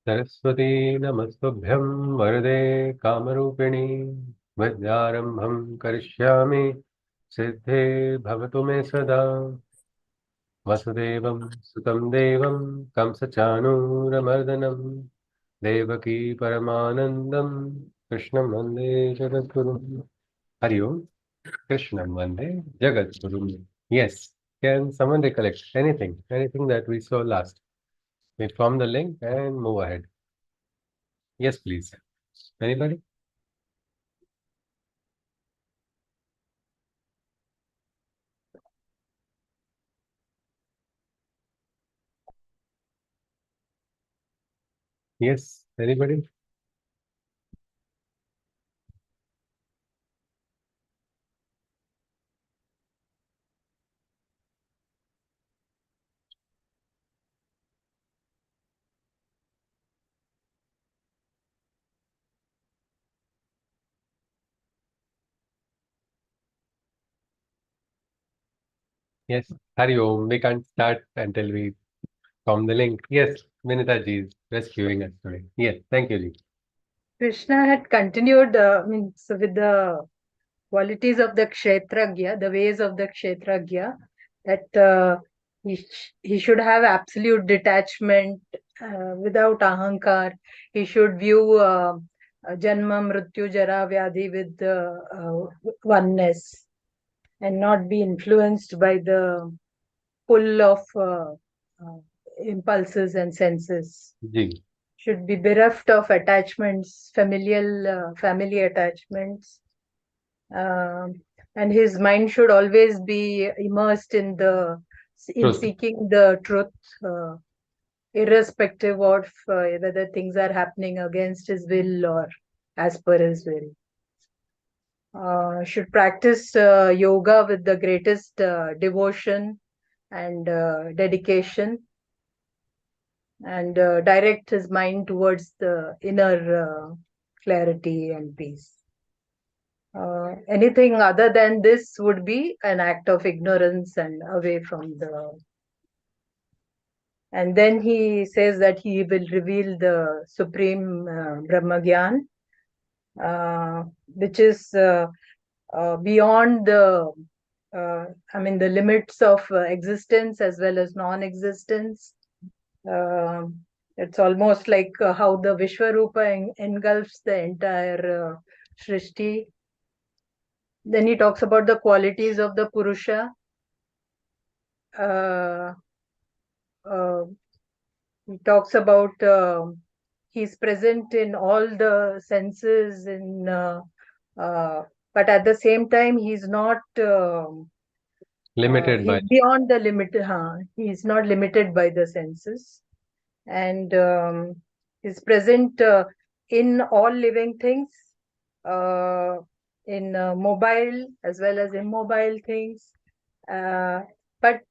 सरस्वती नमस्तुभ्यं वरदे कामरूपिणी विद्यारम्भं करिष्यामि सिद्धे भवतु मे सदा वसुदेवं सुतं देवं कंसचाणूरमर्दनं देवकी परमानन्दं कृष्णं वन्दे जगद्गुरुं हरि ओम कृष्णं वन्दे जगद्गुरुं yes can someone recollect anything that we saw last we form the link and move ahead yes please anybody. Yes, anybody? Yes, Hari Om. We can't start until we form the link. Yes, Vinita ji is rescuing us today. Yes, thank you, ji. Krishna had continued means with the qualities of the Kshetragnya, the ways of the Kshetragnya, that he should have absolute detachment without ahankar. He should view Janma, Mrityu, Jara, Vyadhi with oneness and not be influenced by the pull of uh, impulses and senses. Ji. Should be bereft of attachments, family attachments, um, and his mind should always be immersed in Truth. seeking the truth, uh, irrespective of whether things are happening against his will or as per his will. Should practice yoga with the greatest devotion and dedication, and direct his mind towards the inner clarity and peace. Anything other than this would be an act of ignorance and away from the. And then he says that he will reveal the supreme Brahmagyan, which is beyond the limits of existence as well as non-existence. Uh, it's almost like how the Vishwarupa engulfs the entire Srishti. Then he talks about the qualities of the Purusha. Uh, uh, he talks about he's present in all the senses, but at the same time he's not. Limited He's by. beyond the limit. He's not limited by the senses, and he's present in all living things, uh, in mobile as well as immobile things. But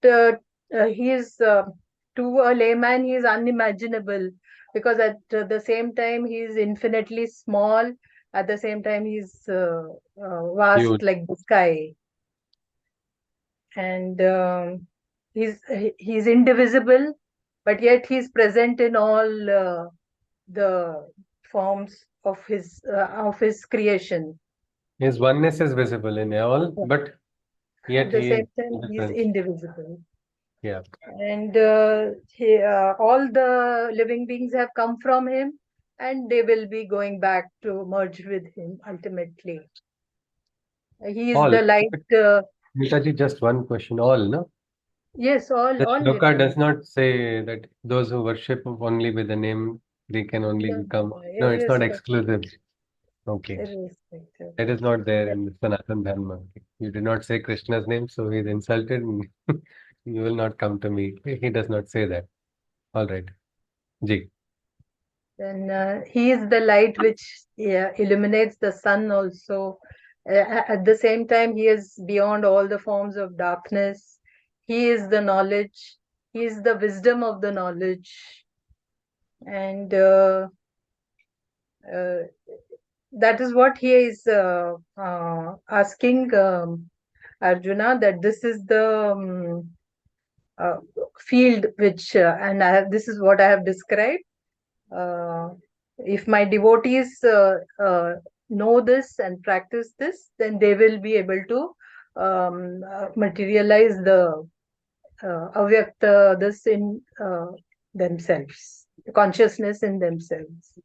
he is, to a layman, he is unimaginable, because at the same time he is infinitely small. At the same time, he's vast Huge. like the sky, and he's indivisible, but yet he's present in all the forms of his creation. His oneness is visible in all, but At yet the he is same time, he's different. indivisible. Yeah. And all the living beings have come from him, and they will be going back to merge with him ultimately. He is All. the light. Vinita ji, just one question. All, no? Yes, The all shloka living. does not say that those who worship only with the name, they can only No, become. no, No, it's not exclusive. irrespective, Okay. irrespective. It is not there in the Sanatan Dharma. You did not say Krishna's name, so he's insulted. You will not come to me. He does not say that. All right. Ji. Then he is the light which, yeah, illuminates the sun also. At the same time, he is beyond all the forms of darkness. He is the knowledge. He is the wisdom of the knowledge. And uh, that is what he is asking Arjuna, that this is the uh, field which, and this is what I have described. Uh, if my devotees know this and practice this, then they will be able to materialize the avyakta, this in themselves, consciousness in themselves.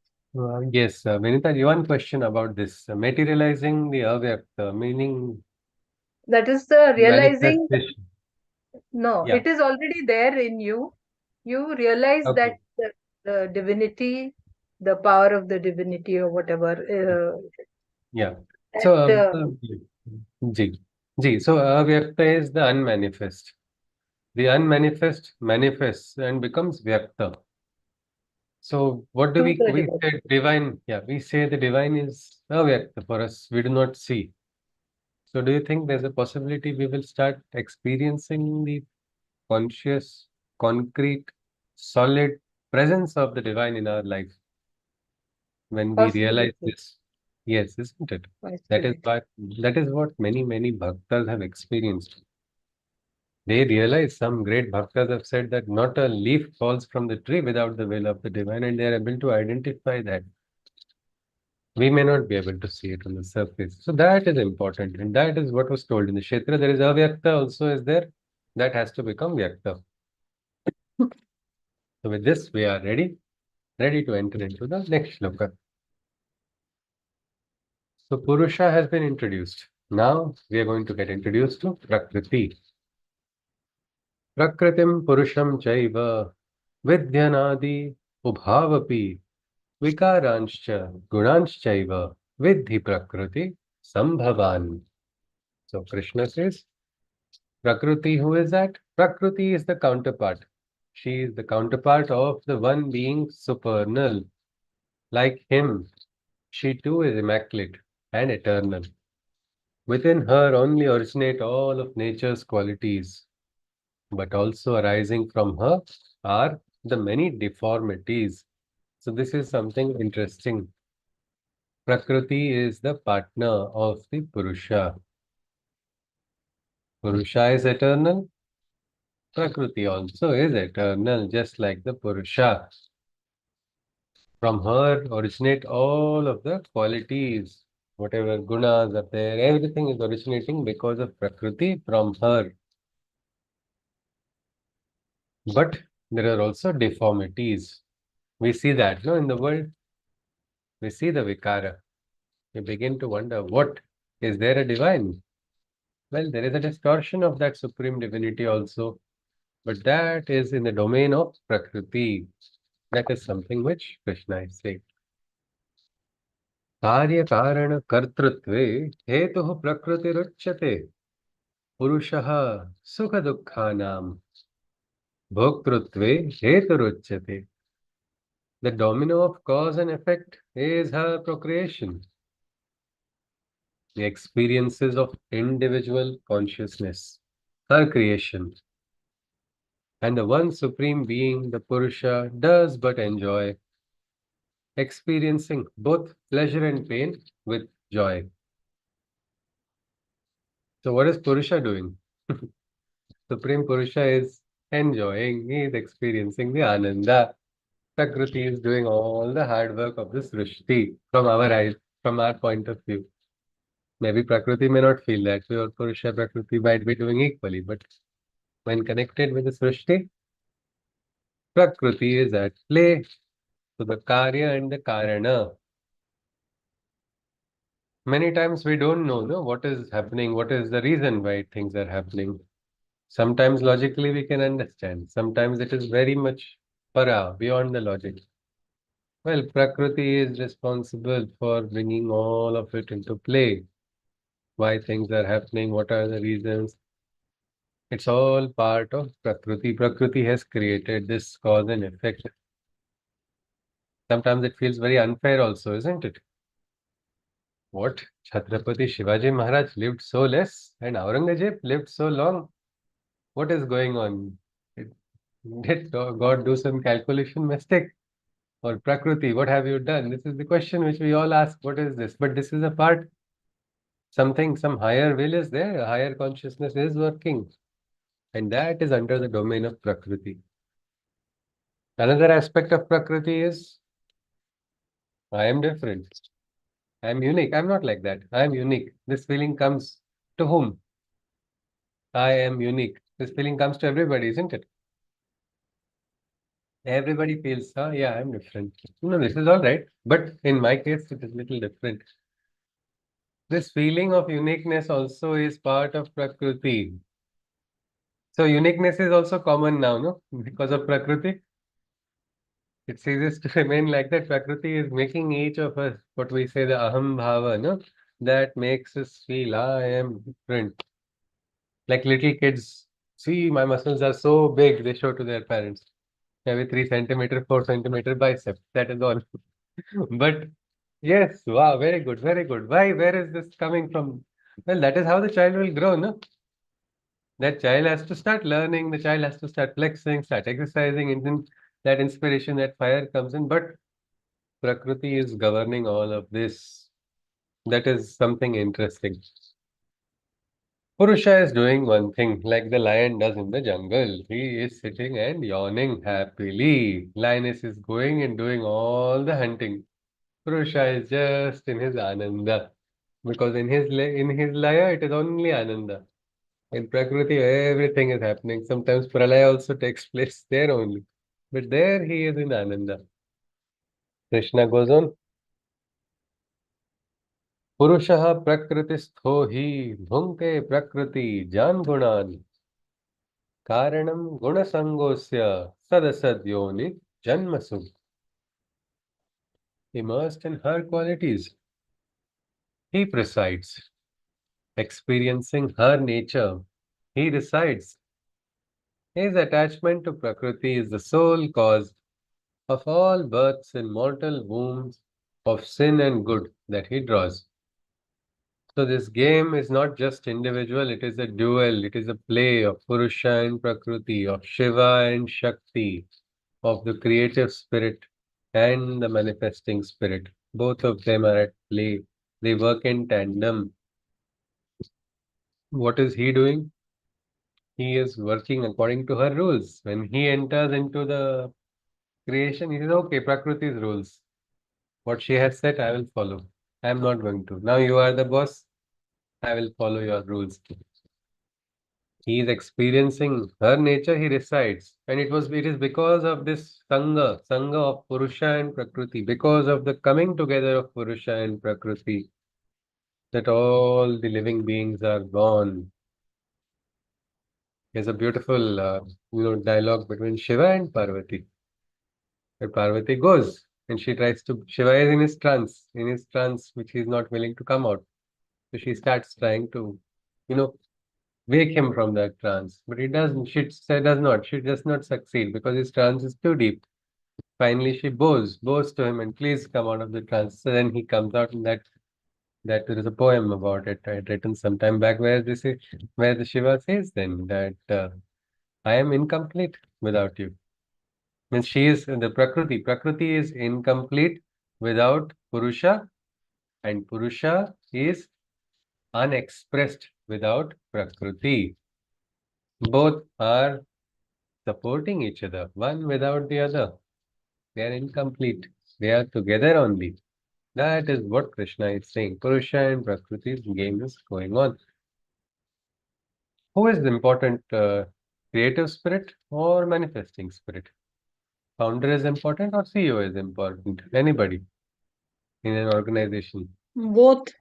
Yes, Vinita, one question about this. Materializing the avyakta, meaning That is the realizing. manifestation. No, Yeah. it is already there in you. You realize that Okay. the divinity, the power of the divinity or whatever, Yeah. So, that Ji. Ji. So, avyakta is the unmanifest. The unmanifest manifests and becomes vyakta. So, what do to the we divine. say divine? Yeah, we say the divine is avyakta for us. We do not see. So, do you think there's a possibility we will start experiencing the conscious, concrete, solid presence of the divine in our life when we realize Possibility. this? Yes, isn't it? That is Possibility. why that is what many bhaktas have experienced. They realize, some great bhaktas have said that not a leaf falls from the tree without the will of the divine, and they are able to identify that. We may not be able to see it on the surface. So that is important, and that is what was told in the Kshetra. There is avyakta also is there, that has to become vyakta. So with this, we are ready to enter into the next shloka. So Purusha has been introduced. Now we are going to get introduced to Prakriti. Prakritim Purusham Chaiva Vidyanadi Ubhavapi Vikaranshcha Gunanshchaiva Vidhi Prakriti Sambhavan. So Krishna says, Prakriti, who is that? Prakriti is the counterpart. She is the counterpart of the one being supernal. Like him, she too is immaculate and eternal. Within her only originate all of nature's qualities, but also arising from her are the many deformities. So this is something interesting. Prakriti is the partner of the Purusha. Purusha is eternal. Prakriti also is eternal, just like the Purusha. From her originate all of the qualities, whatever gunas are there, everything is originating because of Prakriti from her. But there are also deformities. We see that, no, in the world. We see the vikara. We begin to wonder, what is there a divine? Well, there is a distortion of that supreme divinity also, but that is in the domain of Prakriti. That is something which Krishna is saying. कार्य कारण कर्तृत्वे हेतुः प्रकृतिरुच्यते पुरुषः सुख दुःखानां भोक्तृत्वे हेतुरुच्यते. The domino of cause and effect is her procreation, the experiences of individual consciousness, her creation. And the one supreme being, the Purusha, does but enjoy, experiencing both pleasure and pain with joy. So, what is Purusha doing? Supreme Purusha is enjoying, he is experiencing the Ananda. Prakriti is doing all the hard work of the Srishti from our eyes, from our point of view. Maybe Prakriti may not feel that way, or Purusha Prakriti might be doing equally, but when connected with the Srishti, Prakriti is at play. So the Karya and the Karana. Many times we don't know, no, what is happening, what is the reason why things are happening. Sometimes logically we can understand. Sometimes it is very much beyond the logic. Well, Prakriti is responsible for bringing all of it into play. Why things are happening, what are the reasons. It's all part of Prakriti. Prakriti has created this cause and effect. Sometimes it feels very unfair also, isn't it? What? Chhatrapati Shivaji Maharaj lived so less and Aurangzeb lived so long. What is going on? Did did God do some calculation mistake? Or Prakriti, what have you done? This is the question which we all ask. What is this? But this is a part, something, some higher will is there, a higher consciousness is working. And that is under the domain of Prakriti. Another aspect of Prakriti is I am different. I am unique. I'm not like that. I am unique. This feeling comes to whom? I am unique. This feeling comes to everybody, isn't it? Everybody feels, oh, yeah, I'm different. No, this is all right. But in my case, it is little different. This feeling of uniqueness also is part of Prakriti. So uniqueness is also common now, no? Because of Prakriti. It ceases to remain like that. Prakriti is making each of us, what we say, the aham bhava, no? That makes us feel, I am different. Like little kids, see, my muscles are so big, they show to their parents. Maybe 3 centimeter, 4 centimeter bicep. That is all. But yes, wow, very good, very good. Why? Where is this coming from? Well, that is how the child will grow, no? That child has to start learning, the child has to start flexing, start exercising, and then that inspiration, that fire comes in. But Prakriti is governing all of this. That is something interesting. Purusha is doing one thing, like the lion does in the jungle. He is sitting and yawning happily. Lioness is going and doing all the hunting. Purusha is just in his ananda. Because in his laya, it is only ananda. In Prakriti, everything is happening. Sometimes pralaya also takes place there only. But there he is in ananda. Krishna goes on. पुरुषः प्रकृतिस्थो हि भुङ्क्ते प्रकृति जान् गुणान् कारणं गुणसङ्गोऽस्य सदसद्योनि जन्मसु. Immersed in her qualities, he presides. Experiencing her nature, he resides. His attachment to Prakriti is the sole cause of all births in mortal wombs of sin and good that he draws. So this game is not just individual, it is a duel, it is a play of Purusha and Prakriti, of Shiva and Shakti, of the creative spirit and the manifesting spirit. Both of them are at play. They work in tandem. What is he doing? He is working according to her rules. When he enters into the creation, he says, okay, Prakriti's rules. What she has said, I will follow. I am not going to. Now you are the boss. I will follow your rules. He is experiencing her nature, he resides. And it is because of this Sangha of Purusha and Prakriti, because of the coming together of Purusha and Prakriti, that all the living beings are born. There's a beautiful dialogue between Shiva and Parvati. Where Parvati goes and she tries to, Shiva is in his trance, which he is not willing to come out. So she starts trying to, you know, wake him from that trance. But he doesn't. Does not. She does not succeed because his trance is too deep. Finally, she bows to him, and please come out of the trance. So then he comes out, and that there is a poem about it I had written some time back where the Shiva says then that I am incomplete without you. Means she is the Prakriti. Prakriti is incomplete without Purusha, and Purusha is unexpressed without Prakriti. Both are supporting each other, one without the other. They are incomplete. They are together only. That is what Krishna is saying. Purusha and Prakriti's game is going on. Who is the important creative spirit or manifesting spirit? Founder is important or CEO is important? Anybody in an organization? Both.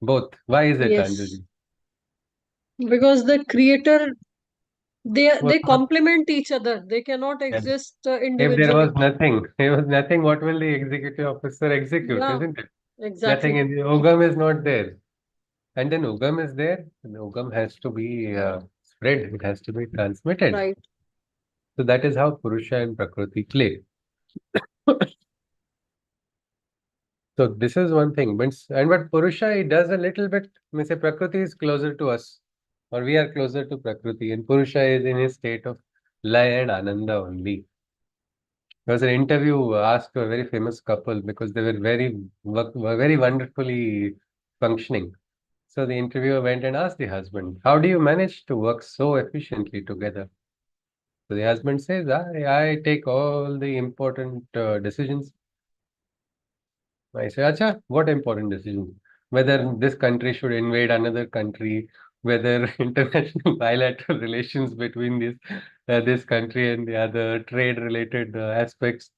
Both. Why is it, Yes. Anjali? Because the creator, Was they not complement each other. They cannot there. exist If there was individually. nothing, there was nothing, what will the executive officer execute, Yeah, isn't it? Nothing exactly. in the Ogam is not there. And then Ugam is there, and Ugam has to be spread, it has to be transmitted. Right. So that is how Purusha and Prakriti play. So this is one thing. But Purusha, he does a little bit, may say Prakriti is closer to us, or we are closer to Prakriti, and Purusha is in his state of Laya and Ananda only. There was an interview asked to a very famous couple because they were very wonderfully functioning. So the interviewer went and asked the husband, how do you manage to work so efficiently together? So the husband says, I take all the important decisions. I say, Acha, what important decision? Whether this country should invade another country, whether international bilateral relations between this country and the other, trade related aspects.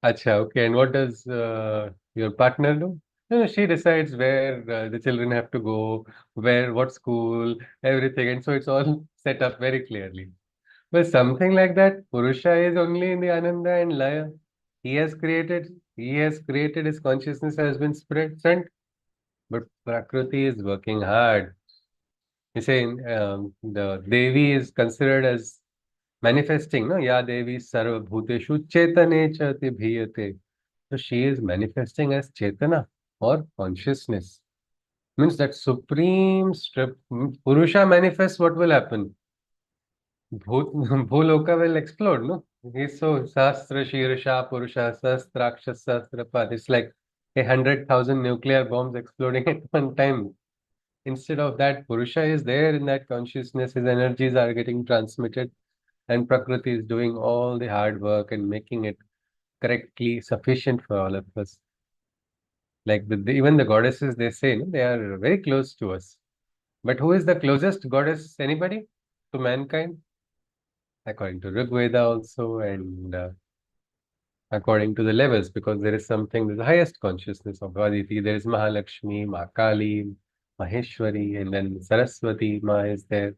Acha, okay. And what does your partner do? No, she decides where the children have to go, what school, everything. And so it's all set up very clearly. Well, something like that, Purusha is only in the Ananda and Laya. He has created his consciousness has been sent, but Prakriti is working hard. You say the Devi is considered as manifesting, no? Ya Devi Sarva Bhuteshu Chetane Chati Bhiyate. So she is manifesting as Chetana or consciousness. Means that supreme strip, Purusha manifests, what will happen? Bhut, Bhuloka will explode, no? He's so Sastra Shirsha Purusha Sastraksha Sastrapad. It's like 100,000 nuclear bombs exploding at one time. Instead of that, Purusha is there in that consciousness, his energies are getting transmitted, and Prakriti is doing all the hard work and making it correctly sufficient for all of us. Like even the goddesses, they say, no, they are very close to us. But who is the closest goddess? Anybody to mankind? According to Rig Veda also, and according to the levels, because there is something, there's the highest consciousness of Aditi. There is Mahalakshmi, Mahakali, Maheshwari, and then Saraswati Ma is there.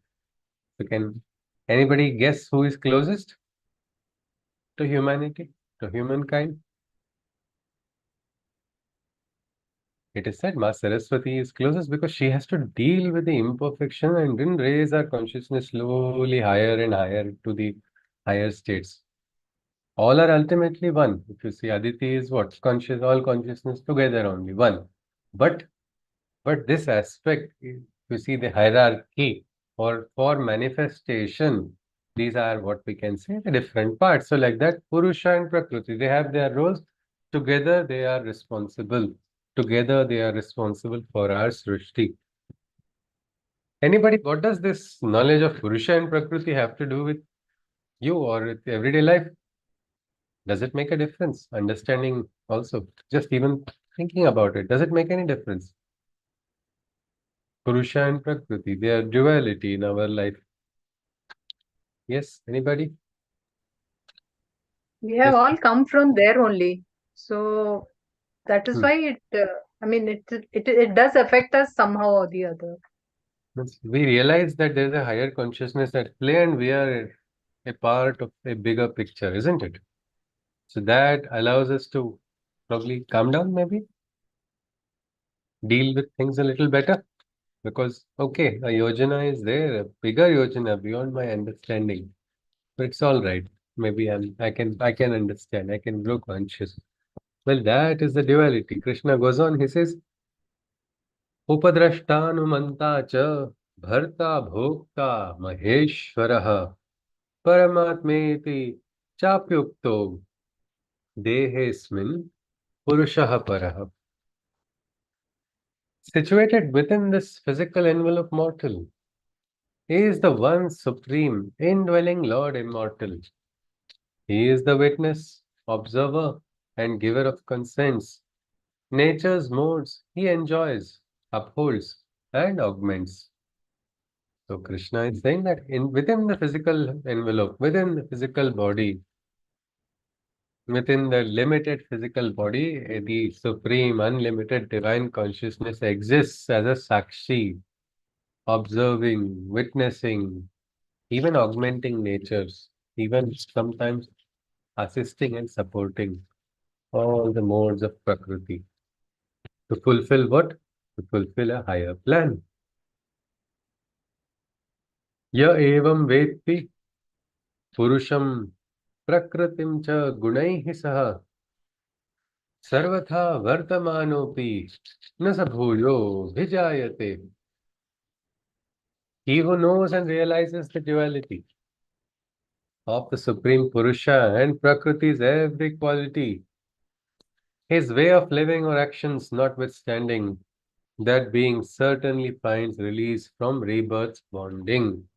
So can anybody guess who is closest to humanity, to humankind? It is said Ma Saraswati is closest because she has to deal with the imperfection and then raise our consciousness slowly higher and higher to the higher states. All are ultimately one. If you see, Aditi is what? Conscious, all consciousness together only, one. But this aspect, if you see the hierarchy or for manifestation, these are what we can say the different parts. So like that, Purusha and Prakriti, they have their roles. Together they are responsible. Together they are responsible for our Srishti. Anybody, what does this knowledge of Purusha and Prakriti have to do with you or with everyday life? Does it make a difference? Understanding also, just even thinking about it, does it make any difference? Purusha and Prakriti, their duality in our life. Yes, anybody? We have Just all come from there only. So that is hmm. why I mean, it does affect us somehow or the other. We realize that there's a higher consciousness at play and we are a part of a bigger picture, isn't it? So that allows us to probably calm down, maybe deal with things a little better. Because, okay, a yojana is there, a bigger yojana beyond my understanding. But it's all right. Maybe I can understand. I can grow conscious. Well, that is the duality. Krishna goes on. He says, "Upadrashtanumanta cha bharta bhokta maheshwarah paramatmeti chapyukto dehesmin purushah parah." Situated within this physical envelope mortal, he is the one supreme, indwelling Lord immortal. He is the witness, observer, and giver of consents. Nature's modes he enjoys, upholds, and augments. So Krishna is saying that within the physical envelope, within the physical body, within the limited physical body, the supreme, unlimited divine consciousness exists as a sakshi, observing, witnessing, even augmenting natures, even sometimes assisting and supporting all the modes of Prakriti. To fulfill what? To fulfill a higher plan. Ya evam vetti purusham prakritim cha gunaihi saha सर्वथा वर्तमानोपि न स भूयो भिजायते. He who knows and realizes the duality of the Supreme Purusha and Prakriti's every quality, his way of living or actions notwithstanding, that being certainly finds release from rebirth's bonding.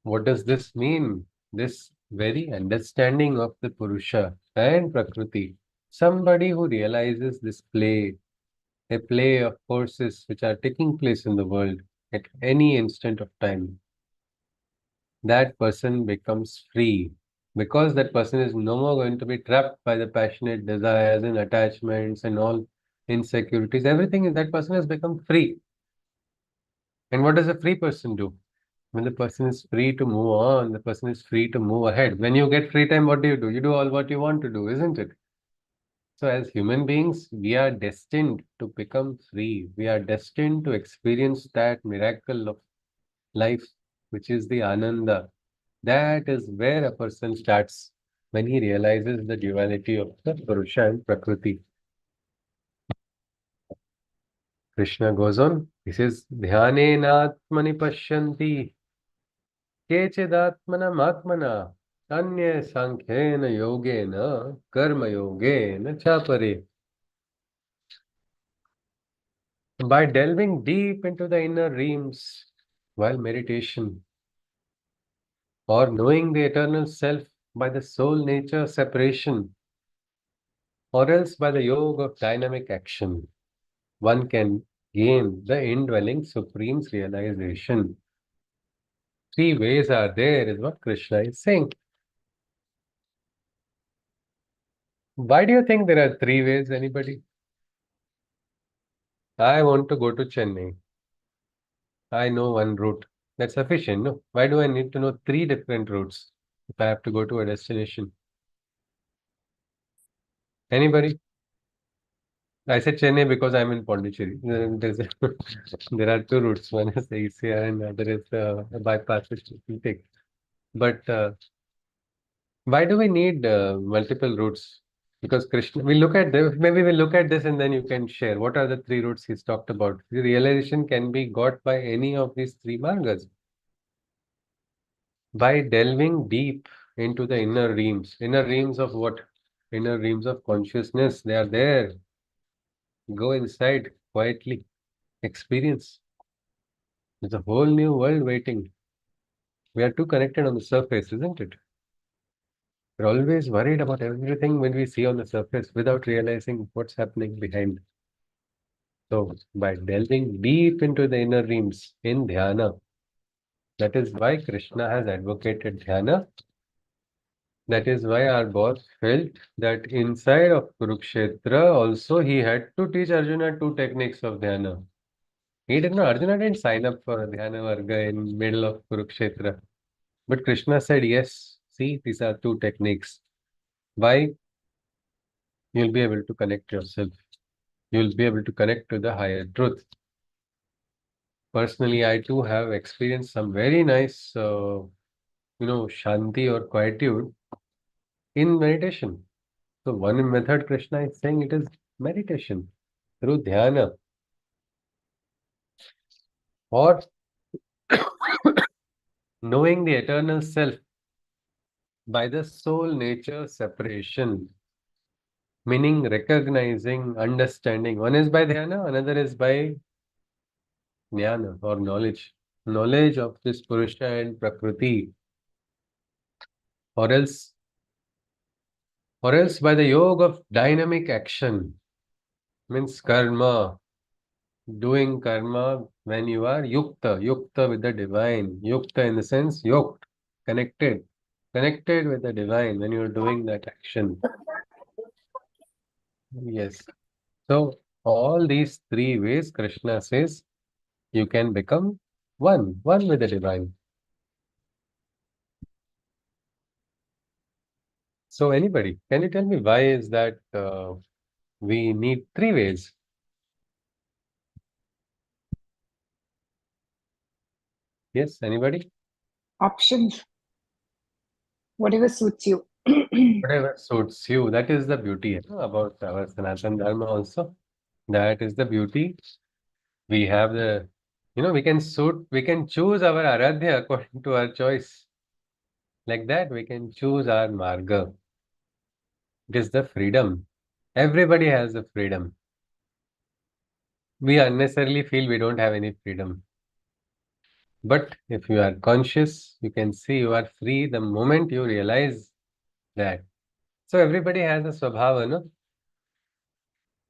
What does this mean? This very understanding of the Purusha and Prakriti. Somebody who realizes this play, a play of forces which are taking place in the world at any instant of time, that person becomes free because that person is no more going to be trapped by the passionate desires and attachments and all insecurities. Everything, that person has become free. And what does a free person do? When the person is free to move on, the person is free to move ahead. When you get free time, what do? You do all what you want to do, isn't it? So, as human beings, we are destined to become free. We are destined to experience that miracle of life, which is the Ananda. That is where a person starts when he realizes the duality of the Purusha and Prakriti. Krishna goes on, he says, Dhyanenatmani pashyanti केचिदात्मनमात्मना अन्ये सांख्येन योगेन कर्मयोगेन चापरे. By delving deep into the inner realms while meditation, or knowing the eternal self by the soul nature separation, or else by the yoga of dynamic action, one can gain the indwelling supreme's realization. Three ways are there, is what Krishna is saying. Why do you think there are three ways, anybody? I want to go to Chennai. I know one route. That's sufficient, no? Why do I need to know three different routes if I have to go to a destination? Anybody? I said Chennai because I'm in Pondicherry. There are two routes. One is the ECR and the other is a bypass which we take. But why do we need multiple routes? Because Krishna, we look at the, maybe we'll look at this and then you can share. What are the three routes he's talked about? The realization can be got by any of these three margas. By delving deep into the inner realms. Inner realms of what? Inner realms of consciousness. They are there. Go inside quietly. Experience. There's a whole new world waiting. We are too connected on the surface, isn't it? We're always worried about everything when we see on the surface without realizing what's happening behind. So, by delving deep into the inner realms in dhyana, that is why Krishna has advocated dhyana. That is why our boss felt that inside of Kurukshetra also he had to teach Arjuna two techniques of dhyana. He did not, Arjuna didn't sign up for a dhyana varga in middle of Kurukshetra. But Krishna said, yes, see, these are two techniques. Why? You'll be able to connect yourself. You'll be able to connect to the higher truth. Personally, I too have experienced some very nice, shanti or quietude in meditation. So one method Krishna is saying it is meditation through dhyana or knowing the eternal self by the soul nature separation, meaning recognizing, understanding. One is by dhyana, another is by jnana or knowledge. Knowledge of this Purusha and Prakriti, or else, or else by the yoga of dynamic action, means karma, doing karma when you are yukta with the divine, yukta in the sense yoked, connected, connected with the divine when you're doing that action. Yes. So all these three ways, Krishna says, you can become one with the divine. So anybody, can you tell me why is that we need three ways? Yes, anybody? Options, whatever suits you. Whatever suits you. That is the beauty about our Sanatana Dharma also. That is the beauty. We have the, we can choose our Aradhya according to our choice. Like that, we can choose our Marga. It is the freedom. Everybody has the freedom. We unnecessarily feel we don't have any freedom. But if you are conscious, you can see you are free the moment you realize that. So everybody has a swabhava, no?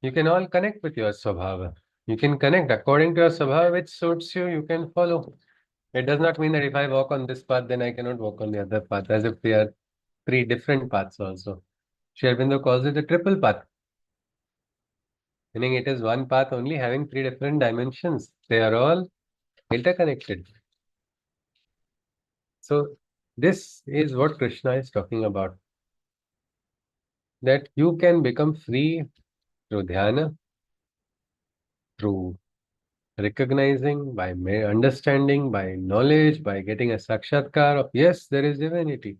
You can all connect with your Swabhava. You can connect according to your Swabhava, which suits you, you can follow. It does not mean that if I walk on this path, then I cannot walk on the other path, as if they are three different paths also. Sri Aurobindo calls it the triple path, meaning it is one path only having three different dimensions. They are all interconnected. So this is what Krishna is talking about. That you can become free through dhyana, through recognizing, by understanding, by knowledge, by getting a sakshatkar of yes, there is divinity.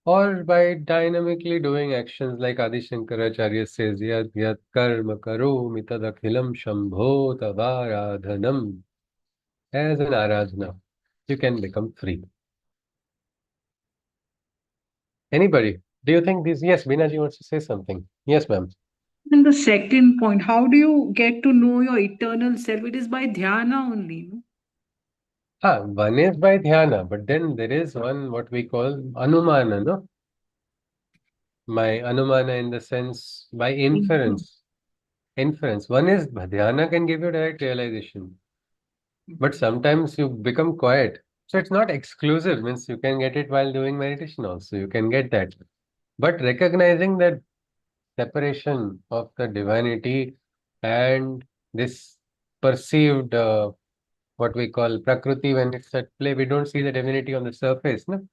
Or by dynamically doing actions like Adi Shankaracharya says, Yad Yad Karma Karomi Tadakhilam Shambho Tavaradhanam. As an aradhana, you can become free. Anybody? Do you think this? Yes, Binaji wants to say something. Yes, ma'am. And the second point, how do you get to know your eternal self? It is by dhyana only. No? One is by dhyana, but then there is one what we call anumana, no? My anumana in the sense by inference. Inference. One is dhyana can give you direct realization, but sometimes you become quiet. So it's not exclusive, means you can get it while doing meditation also. You can get that. But recognizing that separation of the divinity and this perceived what we call prakriti when it's at play, we don't see the divinity on the surface. No?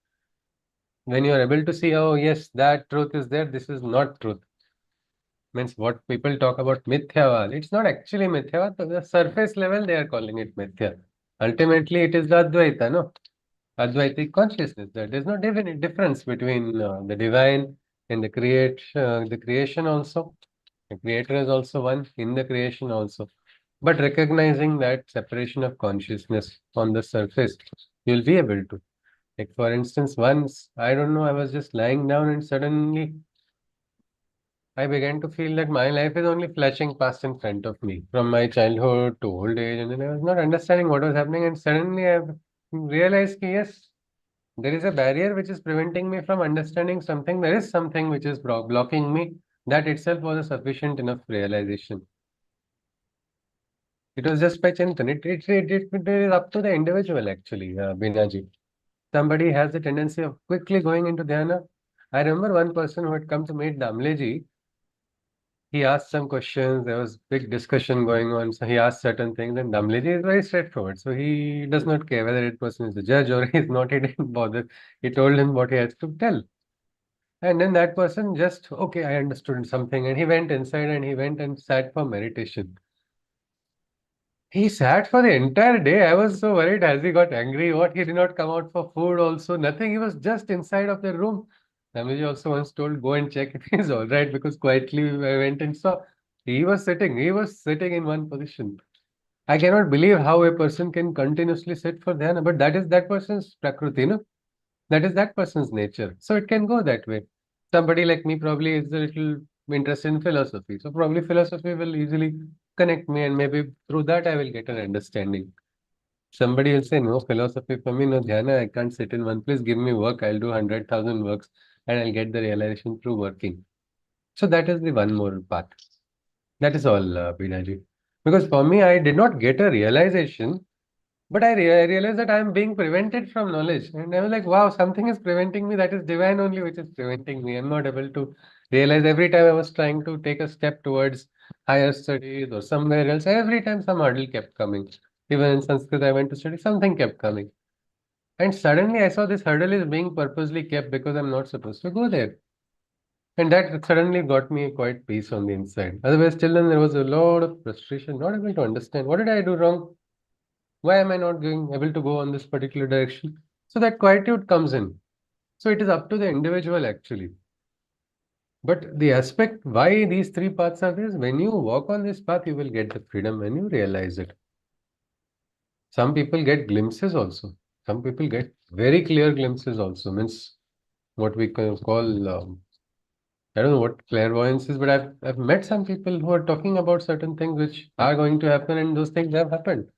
When you are able to see, oh yes, that truth is there, this is not truth. Means what people talk about mithyavad, it's not actually mithyavad. To the surface level, they are calling it mithya. Ultimately, it is the Advaita, no? Advaitic consciousness. There is no definite difference between the divine and the creation also. The creator is also one in the creation also. But recognizing that separation of consciousness on the surface, you'll be able to. Like for instance, once, I don't know, I was just lying down and suddenly I began to feel that my life is only flashing past in front of me from my childhood to old age, and then I was not understanding what was happening, and suddenly I realized that yes, there is a barrier which is preventing me from understanding something. There is something which is blocking me. That itself was a sufficient enough realization. It was just by Chintan. It is up to the individual actually, Binaji. Somebody has the tendency of quickly going into dhyana. I remember one person who had come to meet Damleji. He asked some questions. There was big discussion going on. So he asked certain things, and Damleji is very straightforward. So he does not care whether that person is the judge or he is not. He didn't bother. He told him what he has to tell. And then that person just, okay, I understood something. And he went inside and he went and sat for meditation. He sat for the entire day. I was so worried. Has he got angry? What? He did not come out for food also. Nothing. He was just inside of the room. Ramiji also once told, go and check if he's all right, because quietly I went and saw. He was sitting. He was sitting in one position. I cannot believe how a person can continuously sit for dhyana, but that is that person's prakriti, no? That is that person's nature. So it can go that way. Somebody like me probably is a little interested in philosophy. So probably philosophy will easily connect me, and maybe through that I will get an understanding. Somebody will say, no philosophy for me, no dhyana, I can't sit in one place, give me work, I'll do 100,000 works and I'll get the realization through working. So that is the one more path. That is all, Binaji. Because for me, I did not get a realization, but I realized that I am being prevented from knowledge. And I was like, wow, something is preventing me. That is divine only which is preventing me. I'm not able to realize every time I was trying to take a step towards higher studies or somewhere else, every time some hurdle kept coming. Even in Sanskrit, I went to study, something kept coming. And suddenly I saw this hurdle is being purposely kept because I'm not supposed to go there. And that suddenly got me quite peace on the inside. Otherwise, till then there was a lot of frustration, not able to understand what did I do wrong? Why am I not able to go on this particular direction? So that quietude comes in. So it is up to the individual actually. But the aspect why these three paths are there is when you walk on this path, you will get the freedom when you realize it. Some people get glimpses also. Some people get very clear glimpses also. Means what we call I don't know what clairvoyance is, but I've met some people who are talking about certain things which are going to happen, and those things have happened.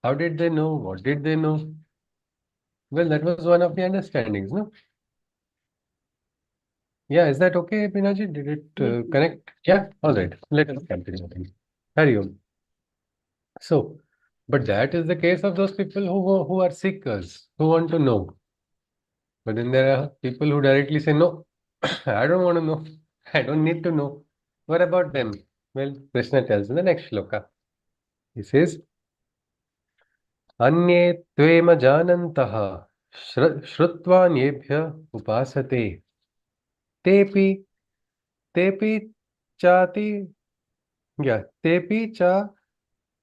How did they know? What did they know? Well, that was one of the understandings, no? Yeah, is that okay, Binaji? Did it connect? Yeah, all right. Let us continue. Hari Om. So, but that is the case of those people who are seekers, who want to know. But then there are people who directly say, no, I don't want to know. I don't need to know. What about them? Well, Krishna tells in the next shloka. He says, Anye tvema janantaha shrutva upasate tepi tepi chati yeah tepi cha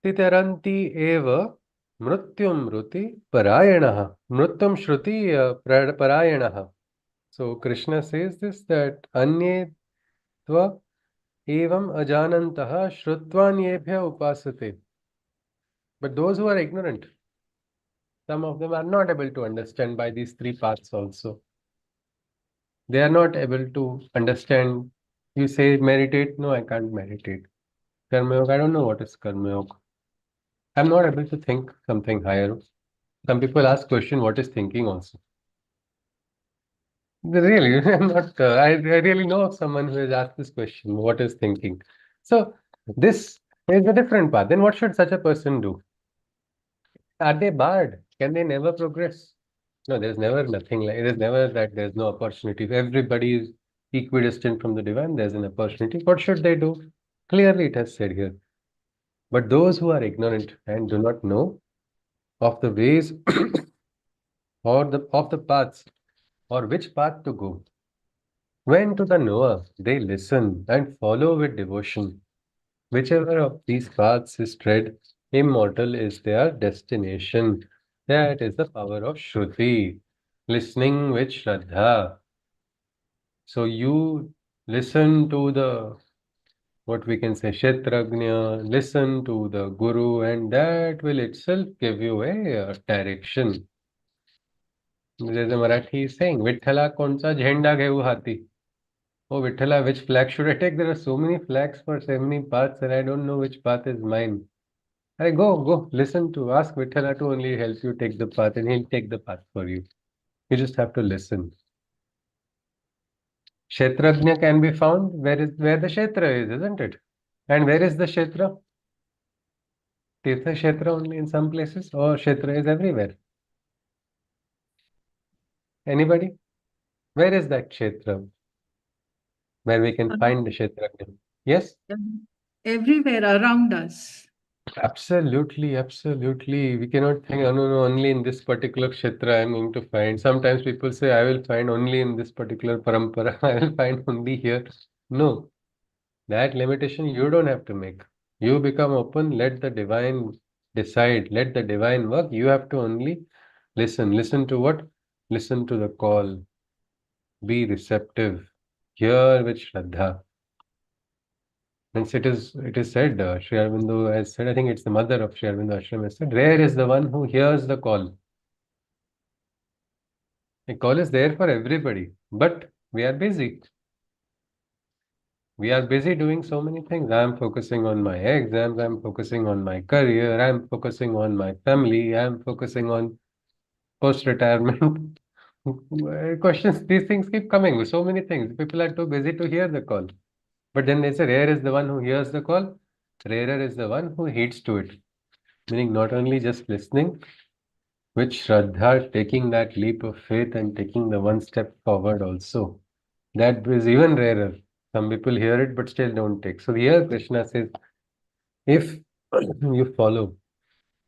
titaranti eva mrutyum mruti parayanaha mrutyum shruti parayanaha. So Krishna says this, that anye tva evam ajanantaha shrutvanyebhya upasate. But those who are ignorant, some of them are not able to understand by these three paths also. They are not able to understand. You say meditate, no, I can't meditate. Karma yoga, I don't know what is karma yoga. I'm not able to think something higher. Some people ask question, what is thinking also? Really, I'm not. I really know of someone who has asked this question, what is thinking? So this is a different path. Then what should such a person do? Are they barred? Can they never progress? No, there's never nothing like, there's never that there's no opportunity. If everybody is equidistant from the divine, there's an opportunity. What should they do? Clearly, it has said here. But those who are ignorant and do not know of the ways or of the paths or which path to go, when to the knower, they listen and follow with devotion. Whichever of these paths is tread, immortal is their destination. That is the power of Shruti, listening with Shraddha. So you listen to the, what we can say, Kshetragnya, listen to the Guru, and that will itself give you a direction. There's a Marathi saying, Vithala koncha jhenda gheu hati. Oh, Vithala, which flag should I take? There are so many flags for so many paths, and I don't know which path is mine. Hey, go, listen to, ask Vithala to only help you take the path, and he'll take the path for you. You just have to listen. Kshetragnya can be found where the Kshetra is, isn't it? And where is the Kshetra? Tirtha Kshetra only in some places, or Kshetra is everywhere? Anybody? Where is that Kshetra? Where we can find the Kshetragnya? Yes? Everywhere around us. Absolutely, absolutely. We cannot think, oh, no, only in this particular Kshetra I'm going to find. Sometimes people say, I will find only in this particular parampara, I will find only here. No, that limitation you don't have to make. You become open, let the divine decide, let the divine work. You have to only listen. Listen to what? Listen to the call. Be receptive. Hear with Shraddha. Hence it is said, Sri Aurobindo has said, I think it's the mother of Sri Aurobindo Ashram has said, rare is the one who hears the call. The call is there for everybody, but we are busy. We are busy doing so many things. I am focusing on my exams, I am focusing on my career, I am focusing on my family, I am focusing on post-retirement. Questions, these things keep coming. So many things. People are too busy to hear the call. But then they say, rare is the one who hears the call, rarer is the one who heeds to it. Meaning not only just listening, with Shraddha, taking that leap of faith and taking the one step forward also. That is even rarer. Some people hear it but still don't take. So here Krishna says, if you follow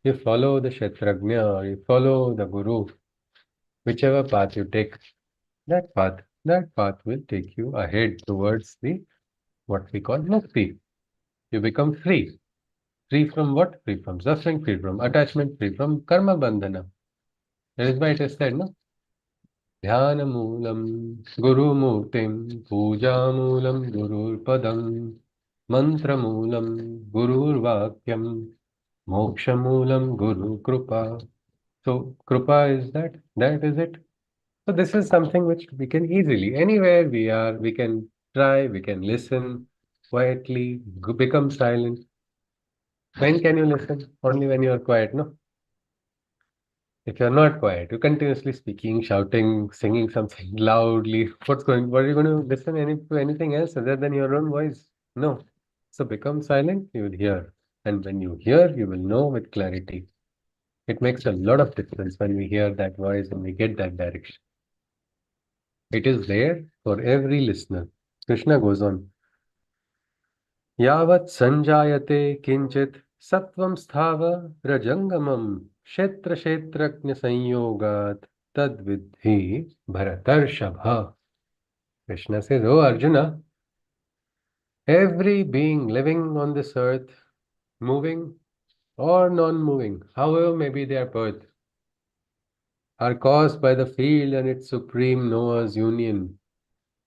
the Kshetragnya or you follow the Guru, whichever path you take, that path will take you ahead towards the what we call mukti. You become free. Free from what? Free from suffering, free from attachment, free from karma bandhana. That is why it is said, no? ध्यानमूलं गुरुमूर्तिं पूजामूलं गुरुर्पदं मन्त्रमूलं गुरुर्वाक्यं mokshamulam guru kripa. So kripa is that is it. So this is something which we can easily, anywhere we are, we can try, we can listen quietly, become silent. When can you listen? Only when you are quiet, no? If you're not quiet, you're continuously speaking, shouting, singing something loudly. What are you going to listen to anything else other than your own voice? No. So become silent, you will hear. And when you hear, you will know with clarity. It makes a lot of difference when we hear that voice and we get that direction. It is there for every listener. Krishna goes on. Yavat sanjayate kinchit sattvam sthava rajangamam kshetragnya sanyogat tadvidhi bharatarshabha. Krishna says, Oh Arjuna, every being living on this earth, moving or non-moving, however may be their birth, are caused by the field and its supreme knower's union,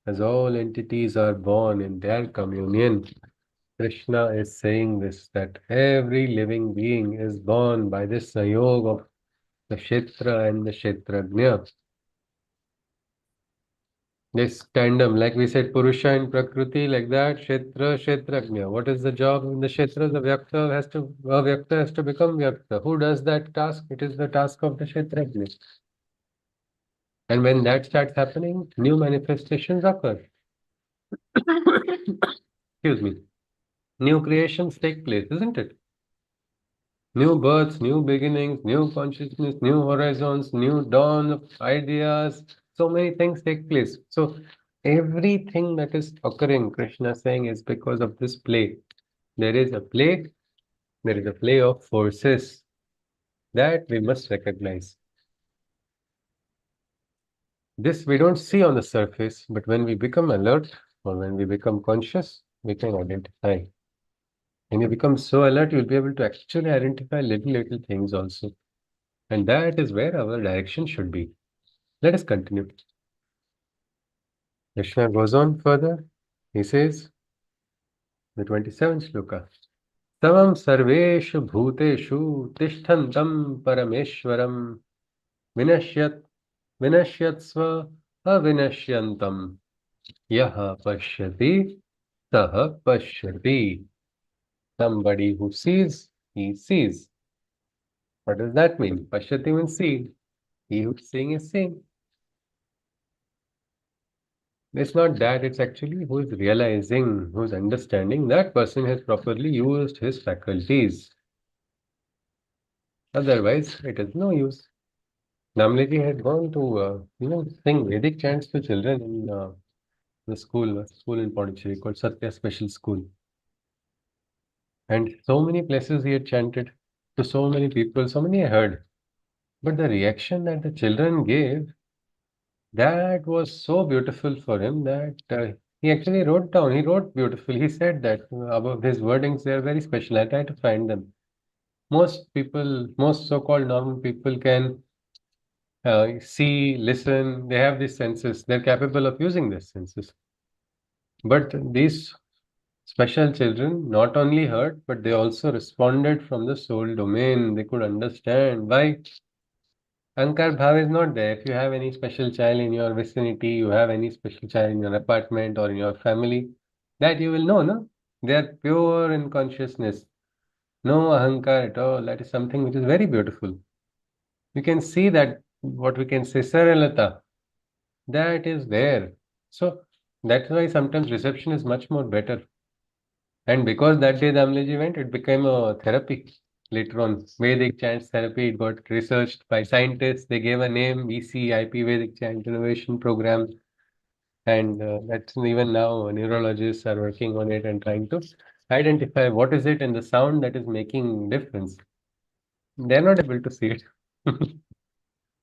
as all entities are born in their communion. Krishna is saying this, that every living being is born by this sayog of the Kshetra and the Kshetragnya. This tandem, like we said, Purusha and Prakriti, like that, Kshetra, Kshetragnya. What is the job in the Kshetra? The Vyakta has to become Vyakta. Who does that task? It is the task of the Kshetragnya. And when that starts happening, new manifestations occur. Excuse me. New creations take place, isn't it? New births, new beginnings, new consciousness, new horizons, new dawn of ideas. So many things take place. So everything that is occurring, Krishna is saying, is because of this play. There is a play of forces that we must recognize. This we don't see on the surface, but when we become alert or when we become conscious, we can identify. When you become so alert, you'll be able to actually identify little things also. And that is where our direction should be. Let us continue. Krishna goes on further. He says, the 27th shloka, Tavam sarveshu bhuteshu tishtantam parameshwaram vinashyatsva avinashyantam yaha pashyati saha pashyati. Somebody who sees, he sees. What does that mean? Pashyati means see. He who's seeing is seeing. It's not that, it's actually who is realizing, who's understanding that person has properly used his faculties. Otherwise, it is no use. Namliji had gone to, sing Vedic chants to children in the school, a school in Pondicherry called Satya Special School. And so many places he had chanted to so many people, so many I heard. But the reaction that the children gave, that was so beautiful for him that he actually wrote down. He wrote beautifully. He said that above his wordings, they are very special. I try to find them. Most people, most so-called normal people can see, listen. They have these senses. They're capable of using these senses. But these special children not only heard, but they also responded from the soul domain. They could understand why. Ankar Bhav is not there. If you have any special child in your vicinity, you have any special child in your apartment or in your family, that you will know, no? They are pure in consciousness. No Ahankar at all. That is something which is very beautiful. You can see that, what we can say, Saralata, that is there. So that's why sometimes reception is much more better. And because that day the Amlaji went, it became a therapy. Later on, Vedic chants therapy, it got researched by scientists. They gave a name, VCIP, Vedic Chant Innovation Program. And that's even now neurologists are working on it and trying to identify what is it in the sound that is making difference. They're not able to see it.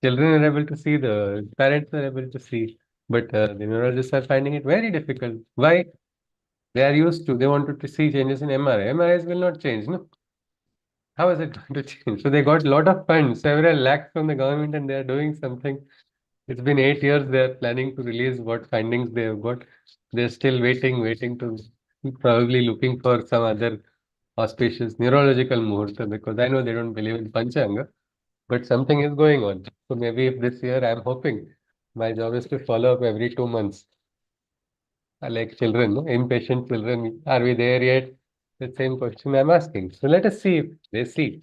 Children are able to see, the parents are able to see, but the neurologists are finding it very difficult. Why? They are used to, they wanted to see changes in MRI. MRIs will not change, no? How is it going to change? So they got a lot of funds, several lakhs from the government, and they are doing something. It's been 8 years. They are planning to release what findings they have got. They're still waiting to, probably looking for some other auspicious neurological muhurta, because I know they don't believe in Panchanga, but something is going on. So maybe if this year, I'm hoping my job is to follow up every 2 months. Like children, no? Impatient children, are we there yet? The same question I'm asking. So let us see if they see.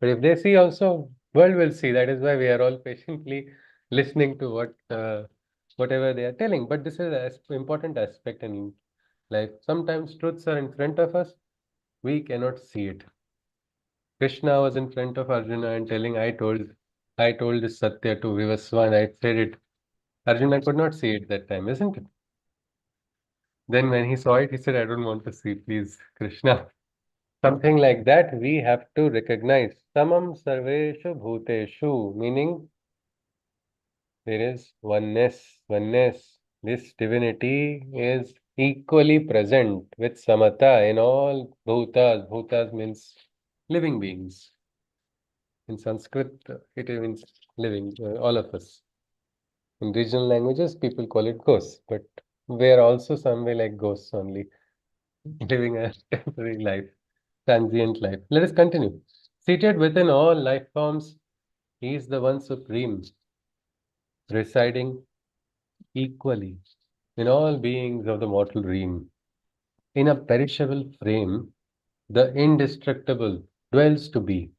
But if they see also, World will see. That is why we are all patiently listening to whatever they are telling. But this is an important aspect in life. Sometimes truths are in front of us, we cannot see it. Krishna was in front of Arjuna and telling, I told this Satya to Vivaswan, I said it. Arjuna could not see it that time, isn't it? Then when he saw it, he said, I don't want to see, please, Krishna. Something like that we have to recognize. Samam sarveshu bhuteshu, meaning there is oneness. This divinity is equally present with samata in all bhutas. Bhutas means living beings. In Sanskrit, it means living, all of us. In regional languages, people call it ghosts, but we are also some way like ghosts only, living a temporary life, transient life. Let us continue. Seated within all life forms, he is the one supreme, residing equally in all beings of the mortal realm. In a perishable frame, the indestructible dwells to be.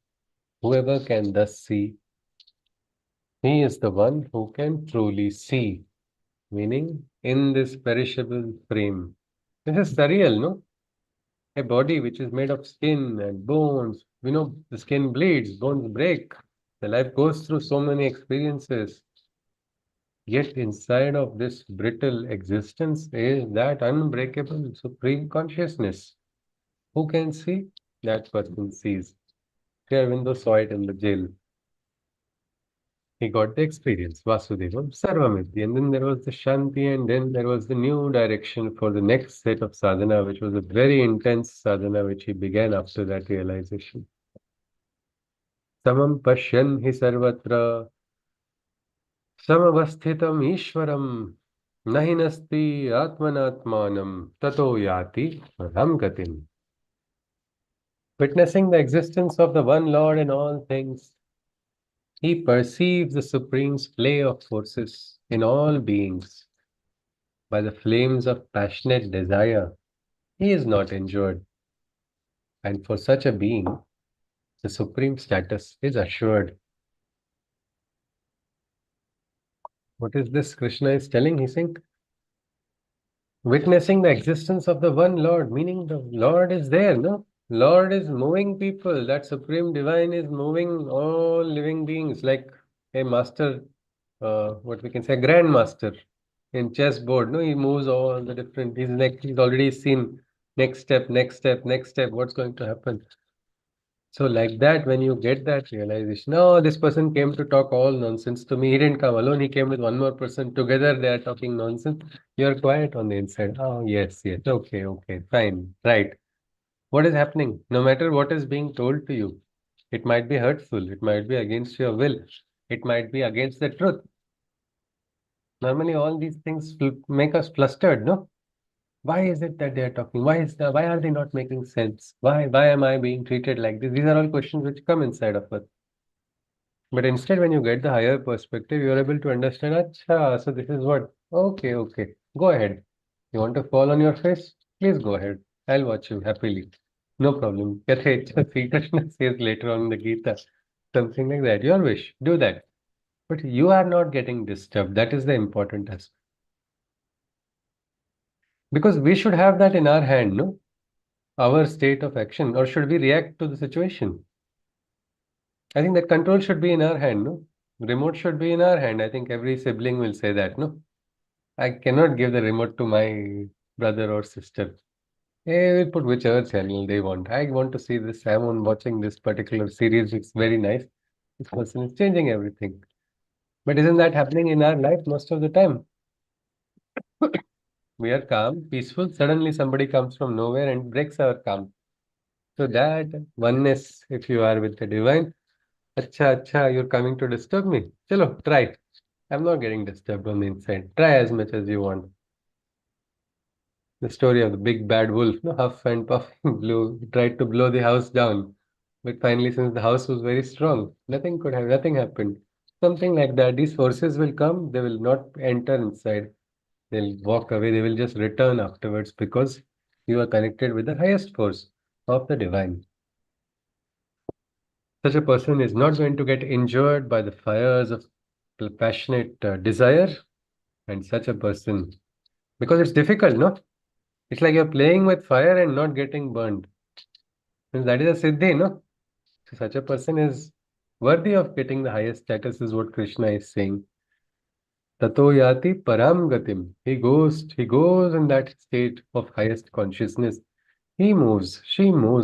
Whoever can thus see, he is the one who can truly see. Meaning, in this perishable frame. This is surreal, no? A body which is made of skin and bones. We know the skin bleeds, bones break. The life goes through so many experiences. Yet inside of this brittle existence is that unbreakable supreme consciousness. Who can see? That person sees. Sri Aurobindo saw it in the jail. He got the experience, Vasudevam Sarvamiti. And then there was the Shanti, and then there was the new direction for the next set of sadhana, which was a very intense sadhana which he began after that realization. Samam Pashyan Hi Sarvatra Samavasthitam Ishwaram Nahinasti Atmanatmanam Tato Yati Ram Gatim. Witnessing the existence of the one Lord in all things, he perceives the supreme play of forces in all beings. By the flames of passionate desire, he is not injured. And for such a being, the supreme status is assured. What is this Krishna is telling? He's saying, witnessing the existence of the one Lord, meaning the Lord is there, no? Lord is moving people. That supreme divine is moving all living beings like a master, what we can say, a grandmaster in chessboard. No, he moves all the different. He's already seen next step, next step, next step. What's going to happen? So like that, when you get that realization, oh, this person came to talk all nonsense to me. He didn't come alone. He came with one more person. Together, they are talking nonsense. You're quiet on the inside. Oh, yes, yes. Okay, okay, fine, right. What is happening? No matter what is being told to you, it might be hurtful. It might be against your will. It might be against the truth. Normally, all these things make us flustered, no? Why is it that they are talking? Why are they not making sense? Why am I being treated like this? These are all questions which come inside of us. But instead, when you get the higher perspective, you're able to understand, Acha, so this is what. Okay, okay. Go ahead. You want to fall on your face? Please go ahead. I'll watch you happily. No problem. Yatha Sri Krishna says later on in the Gita, something like that. Your wish, do that. But you are not getting disturbed. That is the important aspect. Because we should have that in our hand, no? Our state of action, or should we react to the situation? I think that control should be in our hand, no? Remote should be in our hand. I think every sibling will say that, no? I cannot give the remote to my brother or sister. They will put whichever channel they want. I want to see this. I'm on watching this particular series. It's very nice. This person is changing everything. But isn't that happening in our life most of the time? We are calm, peaceful. Suddenly somebody comes from nowhere and breaks our calm. So that oneness, if you are with the divine, acha, you're coming to disturb me. Chalo, try. I'm not getting disturbed on the inside. Try as much as you want. The story of the big bad wolf, no, huff and puff, tried to blow the house down. But finally, since the house was very strong, nothing happened. Something like that. These forces will come, they will not enter inside. They'll walk away, they will just return afterwards because you are connected with the highest force of the divine. Such a person is not going to get injured by the fires of passionate desire, and such a person, because it's difficult, no? It's like you're playing with fire and not getting burned. And that is a siddhi, no? So such a person is worthy of getting the highest status, is what Krishna is saying. Tato yati param gatim. He goes in that state of highest consciousness. She moves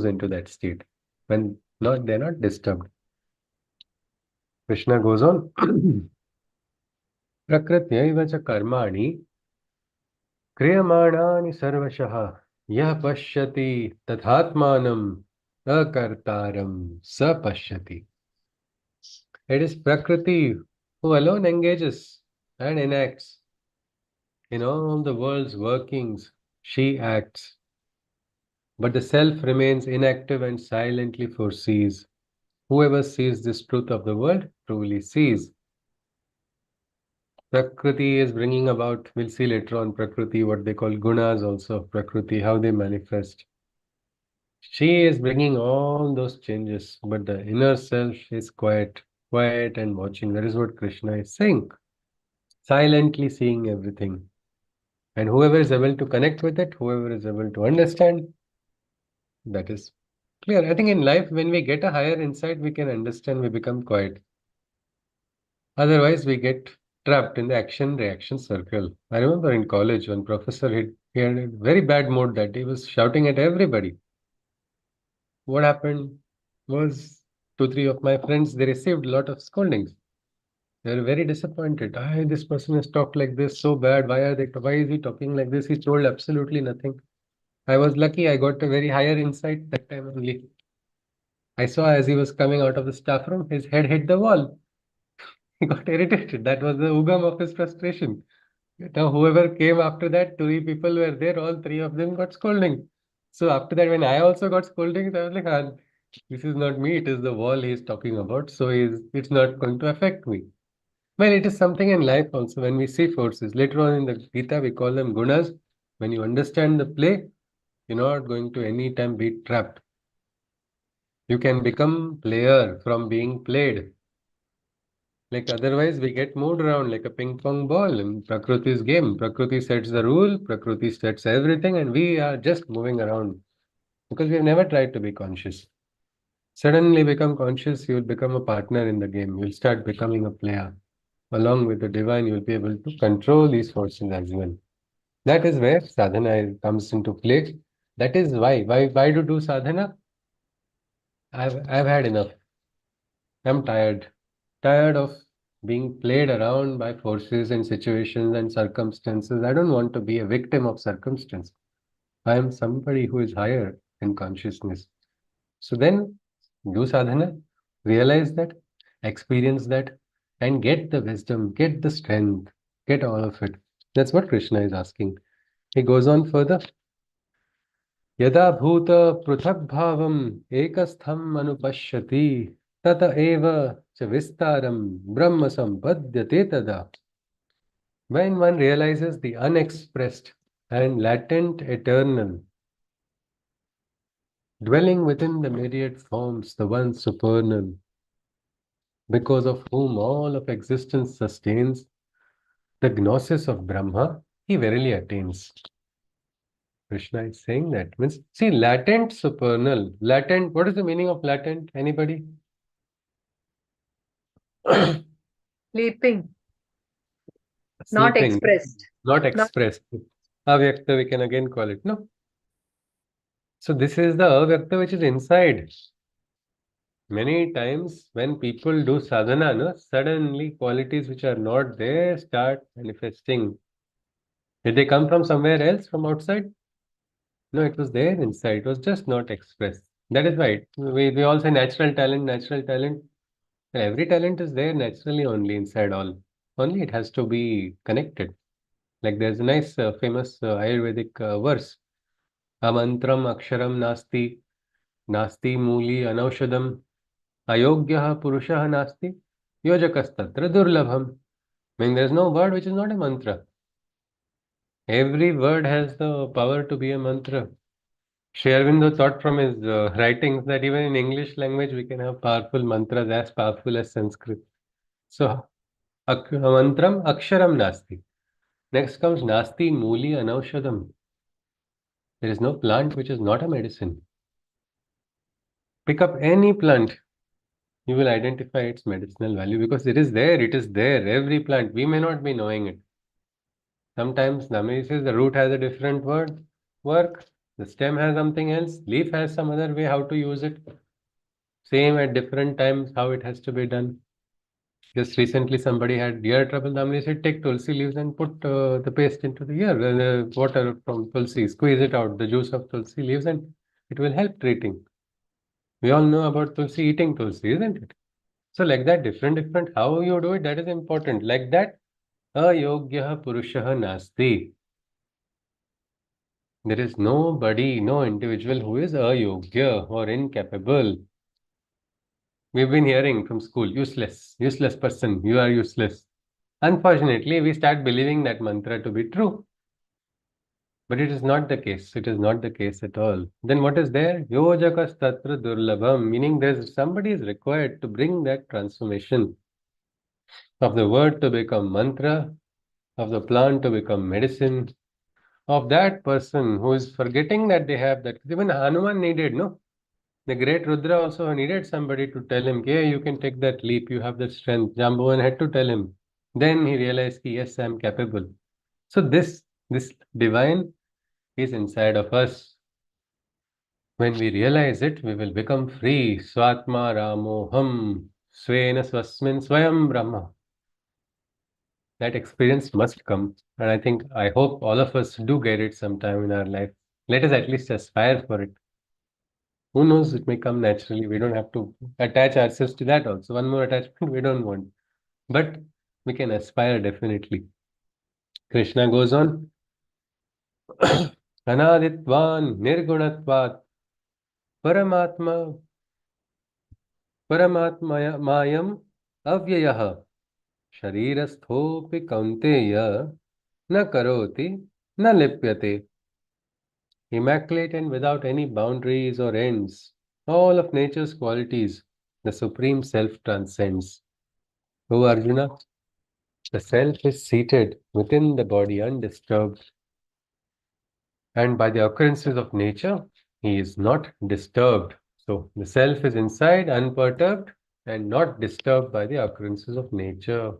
into that state when they're not disturbed. Krishna goes on. Prakrityaiva cha karmani क्रियमाणानि सर्वशः यः पश्यति तथात्मानं अकर्तारं स पश्यति. It is Prakriti who alone engages and enacts in all the world's workings. She acts, but the self remains inactive and silently foresees. Whoever sees this truth of the world truly sees. Prakriti is bringing about, we'll see later on, Prakriti, what they call gunas also, Prakriti, how they manifest. She is bringing all those changes, but the inner self is quiet and watching. That is what Krishna is saying. Silently seeing everything. And whoever is able to connect with it, whoever is able to understand, that is clear. I think in life, when we get a higher insight, we can understand, we become quiet. Otherwise, we get trapped in the action-reaction circle. I remember in college, one professor, he had a very bad mood that day. He was shouting at everybody. What happened was 2, 3 of my friends, they received a lot of scoldings. They were very disappointed. This person has talked like this so bad. Why is he talking like this? He told absolutely nothing. I was lucky. I got a very higher insight that time only. I saw as he was coming out of the staff room, his head hit the wall. He got irritated. That was the ugam of his frustration. Now, whoever came after that, 3 people were there. All 3 of them got scolding. So after that, when I also got scoldings, I was like, this is not me. It is the wall he's talking about. So it's not going to affect me. Well, it is something in life also. When we see forces, later on in the Gita, we call them gunas. When you understand the play, you're not going to any time be trapped. You can become player from being played. Like otherwise, we get moved around like a ping pong ball in Prakriti's game. Prakriti sets the rule, Prakriti sets everything, and we are just moving around because we've never tried to be conscious. Suddenly become conscious, you will become a partner in the game. You'll start becoming a player. Along with the divine, you'll be able to control these forces as well. That is where sadhana comes into play. That is why. Why to do sadhana? I've had enough. I'm tired. Tired of being played around by forces and situations and circumstances. I don't want to be a victim of circumstance. I am somebody who is higher in consciousness. So then do sadhana, realize that, experience that, and get the wisdom, get the strength, get all of it. That's what Krishna is asking. He goes on further. Yada bhuta pruthak bhavam ekastham anupashyati tata eva cha vistaram brahma sampadhyate tada. When one realizes the unexpressed and latent eternal, dwelling within the myriad forms, the one supernal, because of whom all of existence sustains, the gnosis of Brahma, he verily attains. Krishna is saying that. Means, see, latent, supernal. Latent, what is the meaning of latent? Anybody? Sleeping, not Sleeping. expressed. Not expressed. Avyakta, we can again call it, no? So this is the avyakta which is inside. Many times when people do sadhana, no, suddenly qualities which are not there start manifesting. Did they come from somewhere else, from outside? No, it was there inside. It was just not expressed. That is right. We all say natural talent, natural talent. Every talent is there naturally only inside all. Only it has to be connected. Like there's a nice famous Ayurvedic verse. Amantram aksharam nasti, nasti muli anaushadam, ayogyaha purushaha nasti, yojakastatra durlabham. Meaning there's no word which is not a mantra. Every word has the power to be a mantra. Sri Aurobindo thought from his writings that even in English language we can have powerful mantras as powerful as Sanskrit. So, mantram aksharam nasti. Next comes nasti muli anaushadam. There is no plant which is not a medicine. Pick up any plant, you will identify its medicinal value because it is there. It is there. Every plant. We may not be knowing it. Sometimes Namai says the root has a different work, the stem has something else, leaf has some other way how to use it. Same at different times, how it has to be done. Just recently, somebody had ear trouble. Namai said, take tulsi leaves and put the paste into the ear, the water from tulsi, squeeze it out, the juice of tulsi leaves, and it will help treating. We all know about tulsi, eating tulsi, isn't it? So like that, different, how you do it, that is important. Like that, ayogya purushah nasti. There is nobody, no individual who is ayogya or incapable. We've been hearing from school, useless person, you are useless. Unfortunately, we start believing that mantra to be true. But it is not the case. It is not the case at all. Then what is there? Yojakas tatra durlabham, meaning there's somebody is required to bring that transformation of the word to become mantra, of the plant to become medicine, of that person who is forgetting that they have that. Even Hanuman needed, no? The great Rudra also needed somebody to tell him, yeah, you can take that leap, you have that strength. Jambavan had to tell him. Then he realized, yes, I'm capable. So this divine is inside of us. When we realize it, we will become free. Swatma Ramoham Svena Swasmin Swayam Brahma. That experience must come. And I hope all of us do get it sometime in our life. Let us at least aspire for it. Who knows, it may come naturally. We don't have to attach ourselves to that also. One more attachment we don't want. But we can aspire definitely. Krishna goes on. Anaditvan Nirgunatvat Paramatma Paramatmayam Avyayah Sharirasthopi Kaunteya Na Karoti Na Lipyate. Immaculate and without any boundaries or ends, all of nature's qualities, the Supreme Self transcends. O Arjuna, the Self is seated within the body undisturbed, and by the occurrences of nature, he is not disturbed. So the Self is inside, unperturbed, and not disturbed by the occurrences of nature.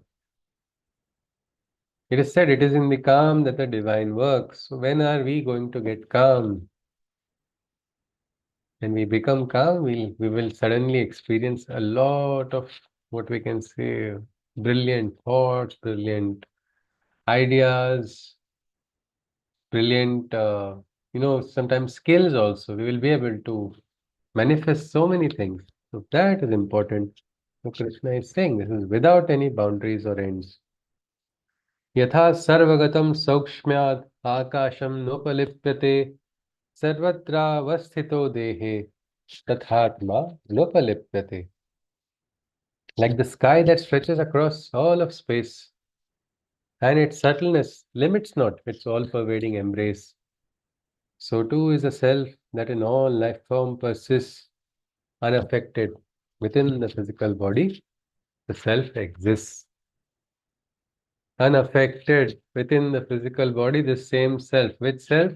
It is said it is in the calm that the divine works. So when are we going to get calm? When we become calm, we will suddenly experience a lot of what we can say brilliant thoughts, brilliant ideas, brilliant, sometimes skills also. We will be able to manifest so many things. So that is important. So Krishna is saying this is without any boundaries or ends. Yatha sarvagatam saukshmyad akasham nopalipyate sarvatravasthito dehe tathatma nopalipyate. Like the sky that stretches across all of space, and its subtleness limits not its all-pervading embrace. So too is a self that in all life form persists unaffected. Within the physical body, the self exists. Unaffected within the physical body, the same self. Which self?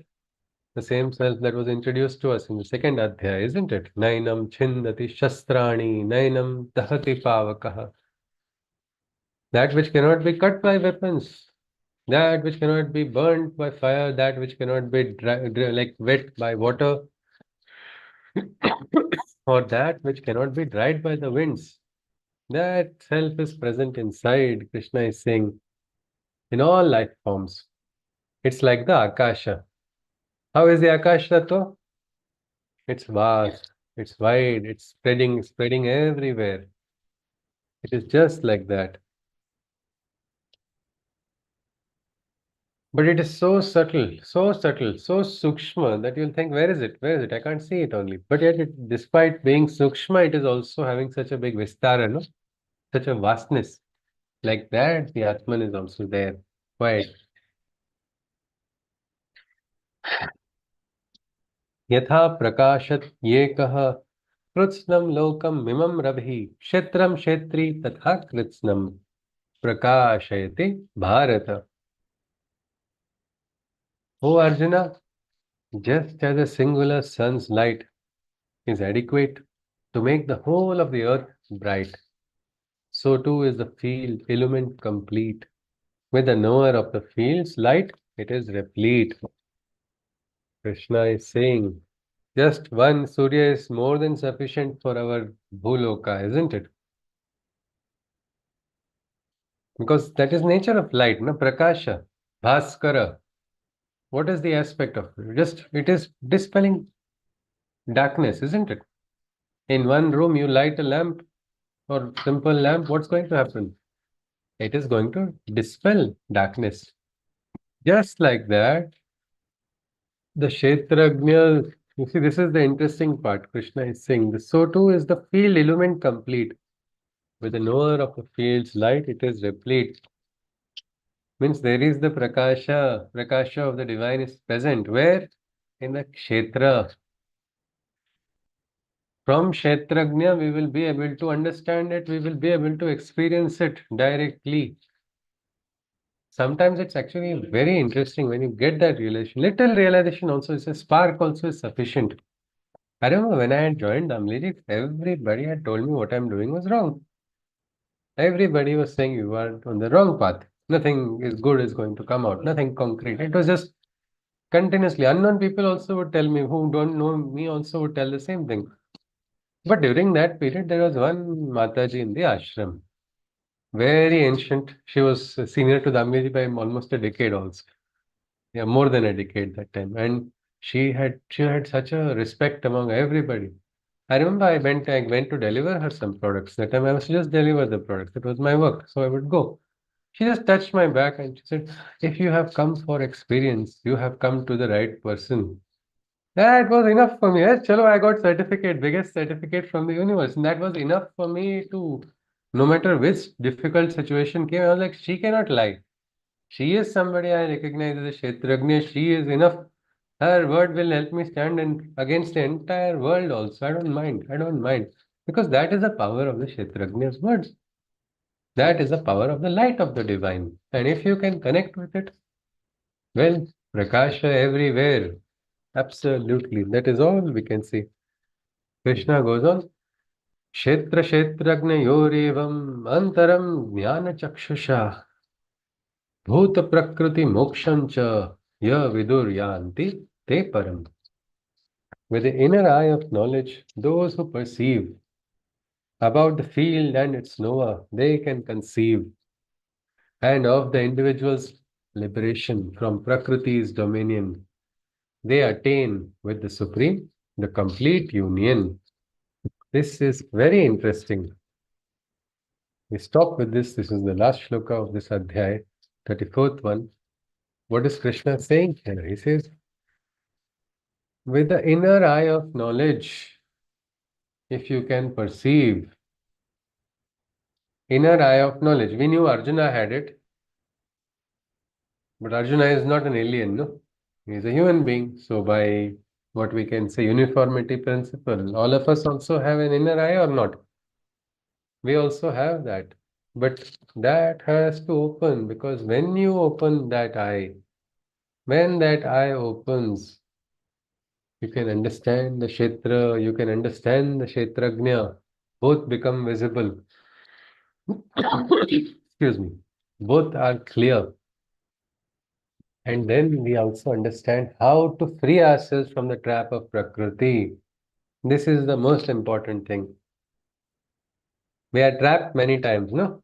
The same self that was introduced to us in the second adhyaya, isn't it? Nainam chindati shastrani, nainam dahati pavakaha. That which cannot be cut by weapons, that which cannot be burnt by fire, that which cannot be like wet by water, or that which cannot be dried by the winds. That self is present inside, Krishna is saying, in all life forms. It's like the Akasha. How is the Akasha though? It's vast, it's wide, it's spreading everywhere. It is just like that. But it is so subtle, so sukshma that you'll think, where is it? Where is it? I can't see it only. But yet, despite being sukshma, it is also having such a big vistara, no? Such a vastness. Like that, the Atman is also there. Quiet. यथा प्रकाशत येकः कृत्स्नं लोकं मिमं रविः क्षेत्रं क्षेत्री तथा कृत्स्नं प्रकाशयति Bharat. O Arjuna, just as a singular sun's light is adequate to make the whole of the earth bright, so too is the field illumined complete. With the knower of the field's light, it is replete. Krishna is saying, just one Surya is more than sufficient for our Bhuloka, isn't it? Because that is nature of light, na? Prakasha, Bhaskara. What is the aspect of it? Just, it is dispelling darkness, isn't it? In one room, you light a lamp or simple lamp, what's going to happen? It is going to dispel darkness. Just like that, the Kshetragnya, you see, this is the interesting part. Krishna is saying, so too is the field illumined complete. With the knower of the field's light, it is replete. Means there is the Prakasha of the divine is present. Where? In the Kshetra. From Kshetragnya, we will be able to understand it, we will be able to experience it directly. Sometimes it's actually very interesting when you get that realization. Little realization also is a spark, also is sufficient. I remember when I had joined Amliji, everybody had told me what I'm doing was wrong. Everybody was saying you are on the wrong path. Nothing is good is going to come out, nothing concrete. It was just continuously. Unknown people also would tell me, who don't know me also would tell the same thing. But during that period, there was one Mataji in the ashram. Very ancient. She was senior to Damiji by almost a decade also. Yeah, more than a decade that time. And she had such a respect among everybody. I remember I went to deliver her some products. That time I was to just deliver the products. It was my work, so I would go. She just touched my back and she said, "If you have come for experience, you have come to the right person." That was enough for me. Yes, chalo, I got certificate, biggest certificate from the universe. And that was enough for me to, no matter which difficult situation came, I was like, she cannot lie. She is somebody I recognize as a Kshetragnya. She is enough. Her word will help me stand against the entire world also. I don't mind. I don't mind. Because that is the power of the Kshetragya's words. That is the power of the light of the divine. And if you can connect with it, well, Prakasha everywhere. Absolutely. That is all we can see. Krishna goes on. Kshetra Kshetragnayorevam antaram jnana chakshusha bhuta prakriti mokshancha ya vidur yanti te param. With the inner eye of knowledge, those who perceive about the field and its knower, they can conceive, and of the individual's liberation from Prakriti's dominion, they attain with the Supreme the complete union. This is very interesting. We stop with this. This is the last shloka of this Adhyay, 34th one. What is Krishna saying here? He says, with the inner eye of knowledge, if you can perceive, inner eye of knowledge, we knew Arjuna had it, but Arjuna is not an alien, no? He is a human being. So by what we can say, uniformity principle, all of us also have an inner eye or not? We also have that. But that has to open, because when you open that eye, when that eye opens, you can understand the Kshetra, you can understand the Kshetragnya. Both become visible. Excuse me. Both are clear. And then we also understand how to free ourselves from the trap of Prakriti. This is the most important thing. We are trapped many times, no?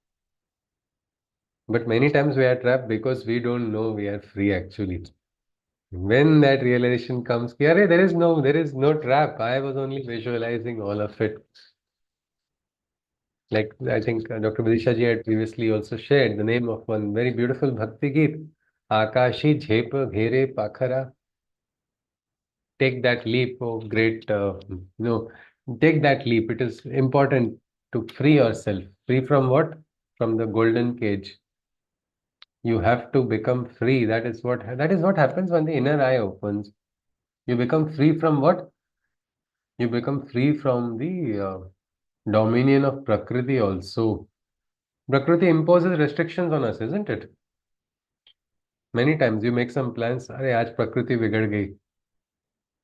But many times we are trapped because we don't know we are free actually. When that realization comes, "Arey, there is no trap. I was only visualizing all of it." Like I think Dr. Vidisha ji had previously also shared the name of one very beautiful Bhakti Geet, Akashi Jhep Ghere Pakhara. Take that leap, oh great, take that leap. It is important to free yourself. Free from what? From the golden cage. You have to become free. That is what happens when the inner eye opens. You become free from what? You become free from the dominion of Prakriti also. Prakriti imposes restrictions on us, isn't it? Many times you make some plans, अरे आज प्रकृति बिगड़ गई.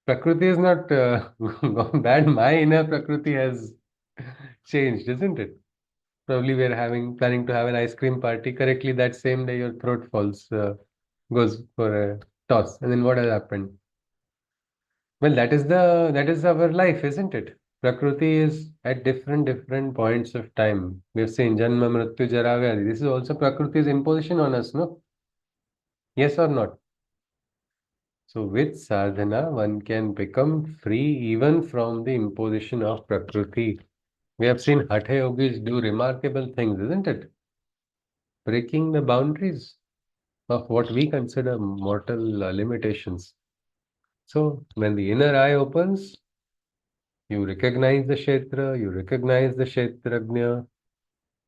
Prakriti is not gone bad. My inner Prakriti has changed, isn't it? Probably we are planning to have an ice cream party. Correctly, that same day your throat goes for a toss, and then what has happened? Well, that is our life, isn't it? Prakriti is at different points of time. We have seen Janma, Mrityu, Jara, Vyadhi. This is also Prakriti's imposition on us, no? Yes or not? So with sadhana, one can become free even from the imposition of Prakriti. We have seen Hatha yogis do remarkable things, isn't it? Breaking the boundaries of what we consider mortal limitations. So when the inner eye opens, you recognize the Kshetra, you recognize the Kshetragnya,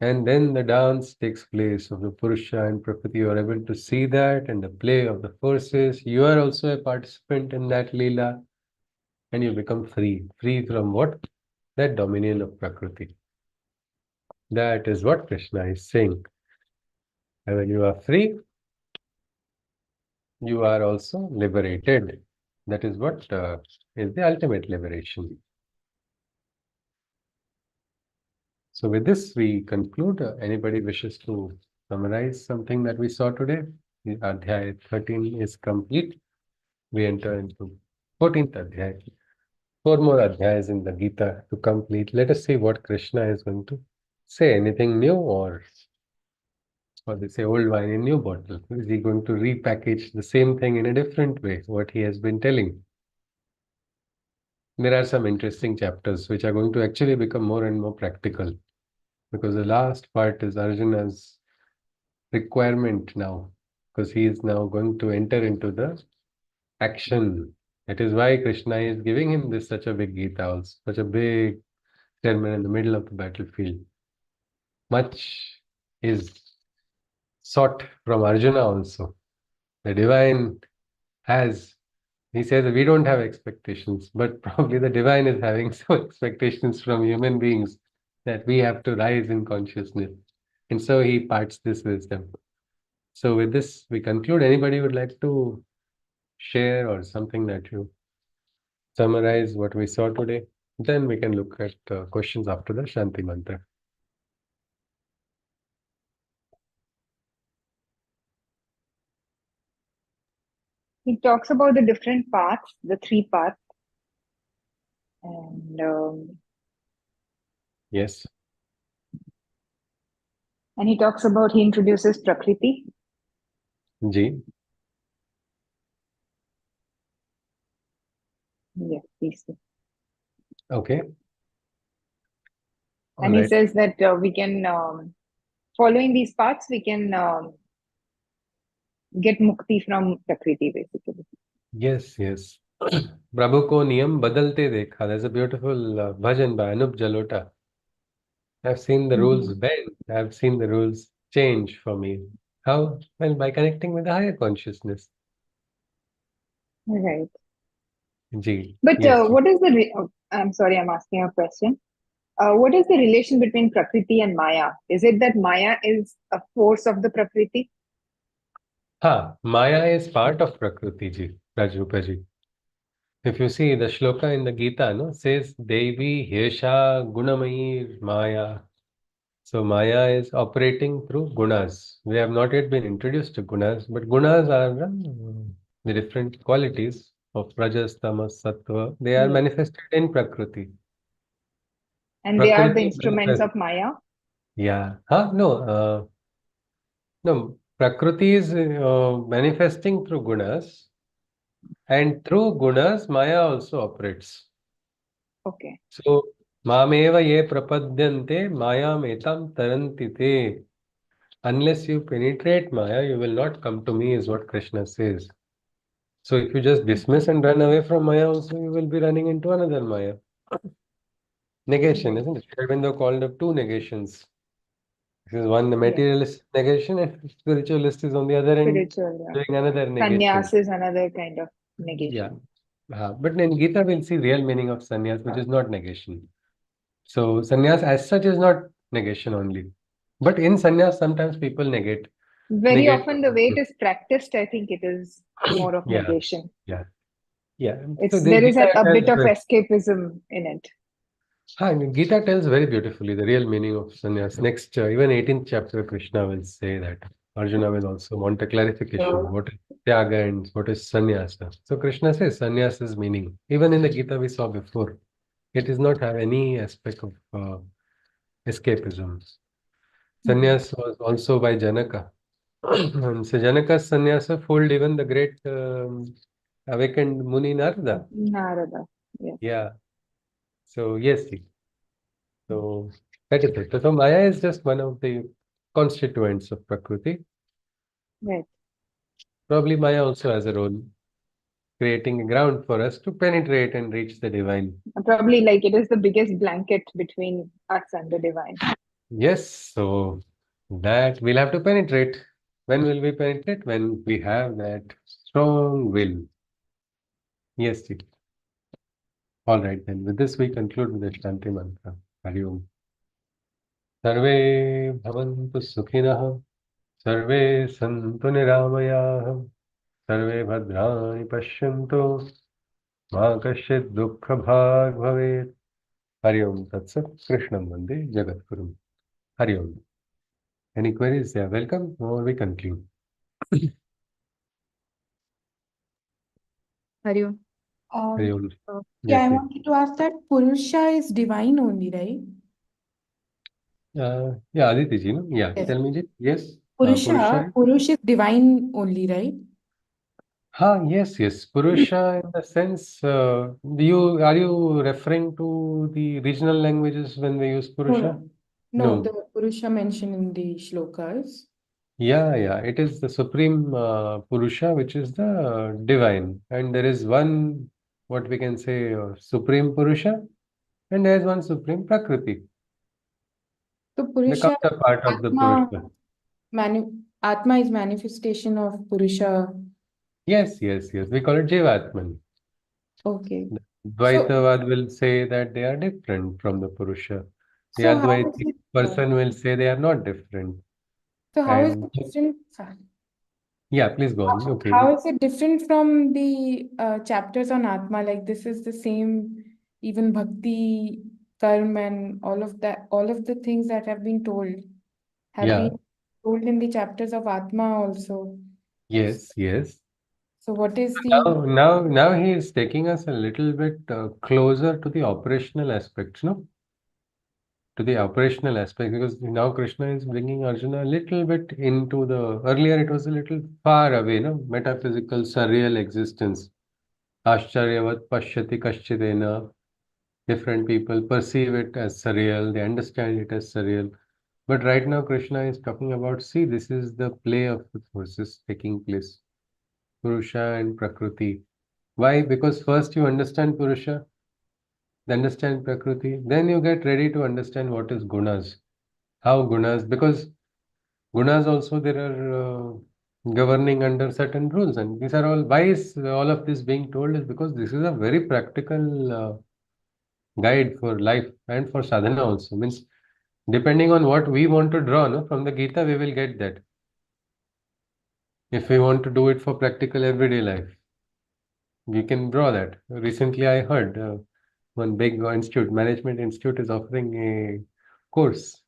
and then the dance takes place of the Purusha and Prakriti. You are able to see that and the play of the forces. You are also a participant in that Leela, and you become free. Free from what? That dominion of Prakriti. That is what Krishna is saying. And when you are free, you are also liberated. That is what is the ultimate liberation. So with this, we conclude. Anybody wishes to summarize something that we saw today? The Adhyaya 13 is complete. We enter into 14th Adhyaya. 4 more Adhyayas in the Gita to complete. Let us see what Krishna is going to say. Anything new, or they say old wine in new bottle? Is he going to repackage the same thing in a different way, what he has been telling? There are some interesting chapters which are going to actually become more and more practical, because the last part is Arjuna's requirement now, because he is now going to enter into the action. That is why Krishna is giving him this such a big Gita, also, such a big sermon in the middle of the battlefield. Much is sought from Arjuna also. The divine has, he says, we don't have expectations, but probably the divine is having some expectations from human beings that we have to rise in consciousness. And so he parts this wisdom. So with this, we conclude. Anybody would like to share or something that you summarize what we saw today? Then we can look at questions after the Shanti Mantra. He talks about the different paths, the 3 paths, and Yes. he talks about, he introduces Prakriti. Ji. Yes, please. Okay. All And he right. says that we can, following these paths, we can get mukti from Prakriti, basically. Yes, yes. प्रभु को नियम बदलते देखा. There's a beautiful bhajan by Anup Jalota. I've seen the rules bend. I've seen the rules change for me. How? Well, by connecting with the higher consciousness. Right. Ji. But Yes. what is I'm sorry, I'm asking a question. What is the relation between Prakriti and Maya? Is it that Maya is a force of the Prakriti? Ha, Maya is part of Prakriti ji, Rajrupa ji. If you see the shloka in the Gita, no, says Devi Hesha Gunamayi Maya. So Maya is operating through gunas. We have not yet been introduced to gunas, but gunas are the different qualities of Rajas, Tamas, Sattva. They are Yes. manifested in Prakriti. And they are the Prakriti instruments of Maya? Yeah. Huh? No. No. Prakriti is manifesting through gunas, and through gunas, Maya also operates. Okay. So, Mameva ye prapadyante mayam etam taranti te. Unless you penetrate Maya, you will not come to me, is what Krishna says. So, if you just dismiss and run away from Maya, also you will be running into another Maya. Negation, isn't it? Aurobindo called up 2 negations. This is one, the materialist negation, and spiritualist is on the other end Spiritual, yeah. doing another negation. Sannyas is another kind of Yeah. negation. But in Gita, we'll see real meaning of sannyas, which is not negation. So sannyas as such is not negation only. But in sannyas, sometimes people Very negate. often, the way it is practiced, I think it is more of Yeah, negation. yeah, yeah. So It's the there is Gita a bit tells, of escapism in it. I mean, Gita tells very beautifully the real meaning of sannyas. Next, even 18th chapter, Krishna will say that. Arjuna will also want a clarification. What is Tyaga and what is sannyasa? So Krishna says sannyasa's meaning. Even in the Gita we saw before, it does not have any aspect of escapism. Sannyas was also by Janaka. And so Janaka's sannyasa fooled even the great awakened Muni Narada. Narada. Yes. Yeah. So yes, so that is it. So Maya is just one of the constituents of Prakriti. Right. Probably Maya also has a role, creating a ground for us to penetrate and reach the divine. Probably like it is the biggest blanket between us and the divine. Yes, so that we'll have to penetrate. When will we penetrate? When we have that strong will. Yes, Chief. All right, then. With this, we conclude with the Shanti Mantra. Hari Om. Sarve bhavantu sukhinah, sarve santu niramayah, सर्वे भद्राणि पश्यन्तु मा कश्चित् दुःखभाग् भवेत् हरि ओम तत्सत् कृष्णं वन्दे जगद्गुरुं हरि ओम any queries they are welcome or we conclude Hari Om. Hari Om Yeah, I yes wanted to ask that Purusha is divine only, right? yeah Aditi ji no yeah Yes. tell me ji yes Purusha, Purush is divine only, right? yes Purusha in the sense you are you referring to the regional languages when they use Purusha No, no the Purusha mentioned in the shlokas. Yeah, it is the supreme Purusha, which is the divine. And there is one, what we can say, supreme Purusha, and there is one supreme Prakriti, So the Purusha, counterpart of the Atma, Purusha. Atma is manifestation of Purusha. Yes, we call it Jivatman. Okay. So, Dvaitavad will say that they are different from the Purusha. The so how is Advaiti it? person will say they are not different. So how is And it different? yeah, please go on. Okay. How is it different from the chapters on Atma? Like this is the same, even Bhakti, Karma, and all of the things that have been told have Yeah, been told in the chapters of Atma also. yes. So what is the Now he is taking us a little bit closer to the operational aspects, no? To the operational aspect, because now Krishna is bringing Arjuna a little bit into the. Earlier, it was a little far away, no? Metaphysical, surreal existence. Ashcharyavat pashyati kaschidena. Different people perceive it as surreal, they understand it as surreal. But right now, Krishna is talking about, see, this is the play of the forces taking place. Purusha and Prakriti. Why? Because first you understand Purusha, understand Prakriti, then you get ready to understand what is gunas. How gunas, because gunas also there are governing under certain rules, and these are all, why is all of this being told is because this is a very practical guide for life and for sadhana also. Means depending on what we want to draw no, from the Gita, we will get that. If we want to do it for practical everyday life, we can draw that. Recently, I heard one big institute, management institute, is offering a course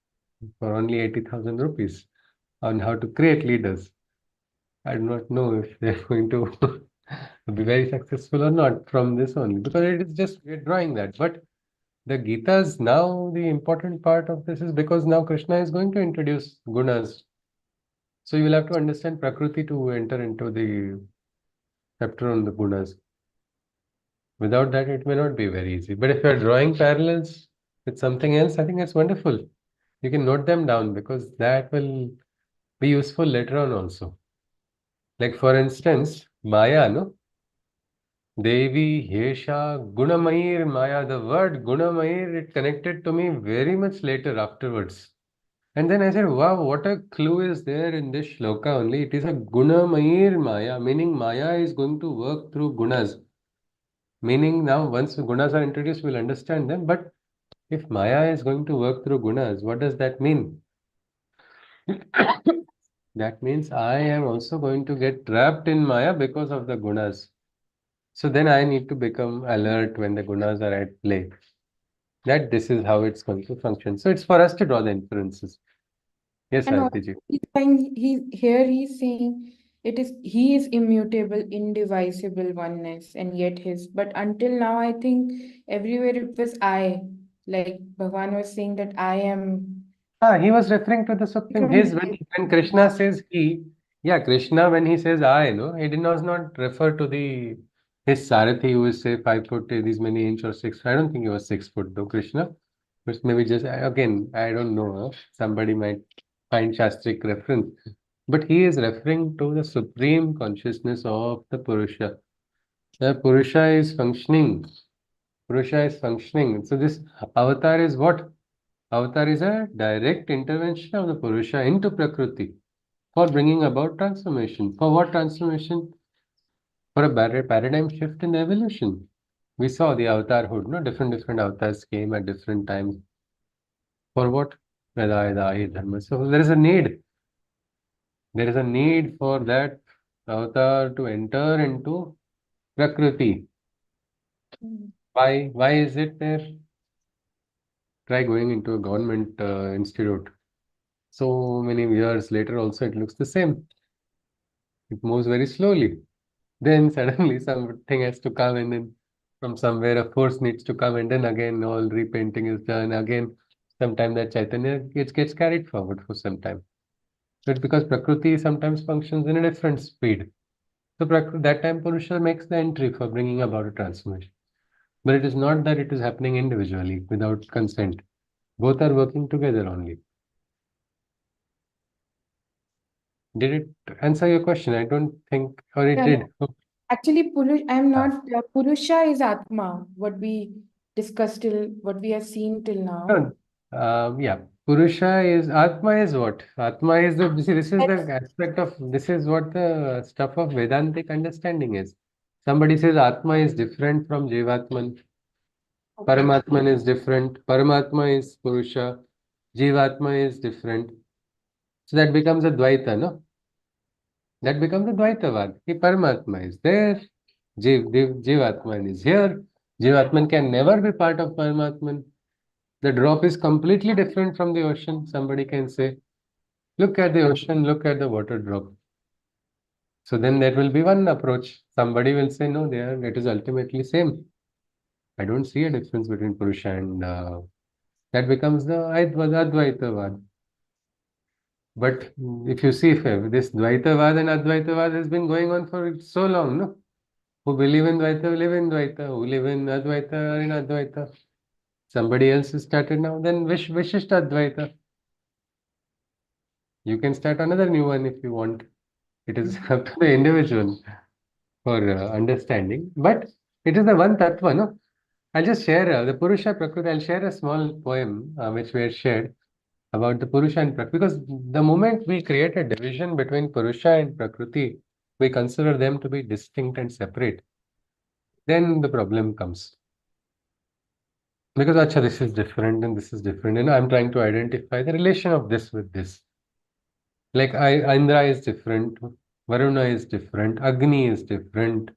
for only 80,000 rupees on how to create leaders. I do not know if they're going to be very successful or not from this only, because it is just we're drawing that. But the Gita's now the important part of this is because now Krishna is going to introduce gunas. So you will have to understand Prakriti to enter into the chapter on the gunas. Without that, it may not be very easy. But if you are drawing parallels with something else, I think it's wonderful. You can note them down because that will be useful later on also. Like for instance, Maya, no? Devi, Hesha, Gunamayir, Maya. The word Gunamayir, it connected to me very much later afterwards. And then I said, wow, what a clue is there in this shloka only. It is a Gunamayir Maya, meaning Maya is going to work through gunas. Meaning now, once gunas are introduced, we'll understand them. But if Maya is going to work through gunas, what does that mean? That means I am also going to get trapped in Maya because of the gunas. So then I need to become alert when the gunas are at play. That this is how it's going to function. So it's for us to draw the inferences. Yes, And also Aditi ji. he's saying he is immutable, indivisible oneness, and yet but until now I think everywhere it was I. Like Bhagwan was saying that I am He was referring to the Supreme. When Krishna says he, yeah, Krishna, when he says I, no, he does not refer to his Sarathi who is say 5 foot, these many inch or 6. I don't think he was 6 foot though, Krishna. But maybe just again, I don't know. Somebody might find Shastric reference. But he is referring to the supreme consciousness of the Purusha. The Purusha is functioning. Purusha is functioning. So this avatar is what? Avatar is a direct intervention of the Purusha into Prakriti for bringing about transformation. For what transformation? For a paradigm shift in the evolution. We saw the avatarhood, no? Different avatars came at different times. For what? Vedaya Dharma. So there is a need. There is a need for that avatar to enter into Prakriti. Why is it there? Try going into a government institute. So many years later also it looks the same. It moves very slowly. Then suddenly something has to come, and then from somewhere a force needs to come, and then again all repainting is done. Again, sometime that Chaitanya gets carried forward for some time. So it's because Prakriti sometimes functions in a different speed. So that time Purusha makes the entry for bringing about a transformation. But it is not that it is happening individually without consent. Both are working together only. Did it answer your question? I don't think, or it Yeah, did. actually, I'm not. Purusha is Atma, what we discussed what we have seen till now. No, yeah, Purusha is Atma is what? Atma is this is the aspect of this is what the stuff of Vedantic understanding is. Somebody says Atma is different from Jivatman. Paramatman is different. Paramatma is Purusha. Jivatma is different. So that becomes a Dvaita, no? That becomes a Dvaitavad. The Paramatma is there. Jivatman is here. Jivatman can never be part of Paramatman. The drop is completely different from the ocean. Somebody can say, look at the ocean, look at the water drop. So then there will be one approach. Somebody will say, no, it is ultimately same. I don't see a difference between Purusha and that becomes the Advaitavad. But if you see, if this Dvaitavad and Advaitavad has been going on for so long, no? Who believe in Dvaita live in Dvaita, who live in Advaita are in Advaita. Somebody else has started now, then Vishishta Advaita. You can start another new one if you want. It is up to the individual for understanding. But it is the one tattva, no? I'll just share the Purusha Prakriti. I'll share a small poem which we had shared about the Purusha and Prakriti. Because the moment we create a division between Purusha and Prakriti, we consider them to be distinct and separate. Then the problem comes. Because, acha, this is different and this is different. And I'm trying to identify the relation of this with this. Like Indra is different, Varuna is different, Agni is different,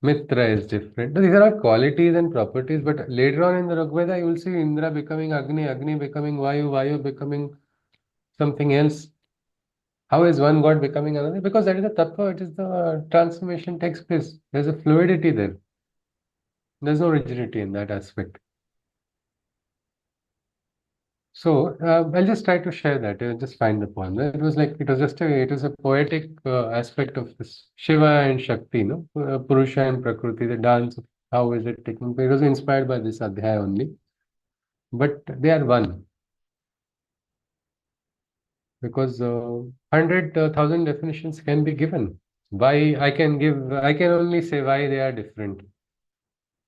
Mitra is different. These are all qualities and properties, but later on in the Rigveda, you will see Indra becoming Agni, Agni becoming Vayu, Vayu becoming something else. How is one god becoming another? Because that is the tattva, it is the transformation takes place. There's a fluidity there. There's no rigidity in that aspect. So I'll just try to share that. Just find the poem. It was a poetic aspect of this Shiva and Shakti, no, Purusha and Prakriti, the dance. How is it taking place? It was inspired by this adhyaya only, but they are one because 100,000 definitions can be given. Why I can give? I can only say why they are different.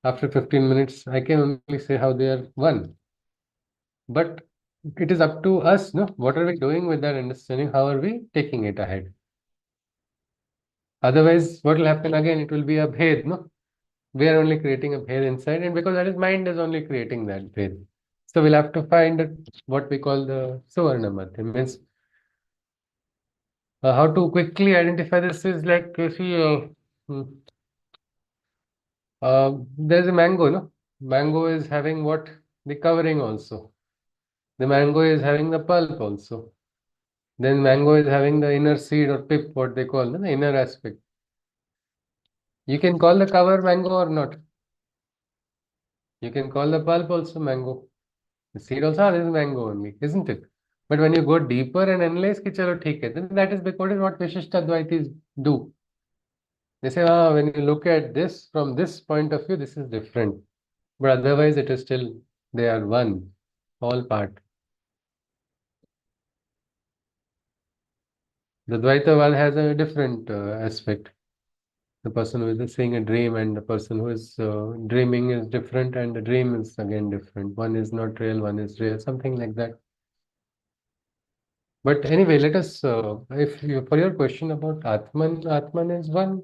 After 15 minutes, I can only say how they are one. But it is up to us, no? What are we doing with that understanding? How are we taking it ahead? Otherwise, what will happen again? It will be a bhed, no? We are only creating a bhed inside, and because that is mind is only creating that bhed. So we'll have to find what we call the Suvarna Madhya. Means how to quickly identify this is like you see, hmm, there's a mango, no? Mango is having what? The covering also. The mango is having the pulp also. Then mango is having the inner seed or pip, what they call the inner aspect. You can call the cover mango or not. You can call the pulp also mango. The seed also this is mango only, isn't it? But when you go deeper and analyze, ki chalo theek hai, then that is because what Vishishtadvaitis do. They say, when you look at this from this point of view, this is different. But otherwise, it is still, they are one, all part. The Dvaitavad has a different aspect. The person who is seeing a dream and the person who is dreaming is different, and the dream is again different. One is not real, one is real, something like that. But anyway, let us, for your question about Atman is one,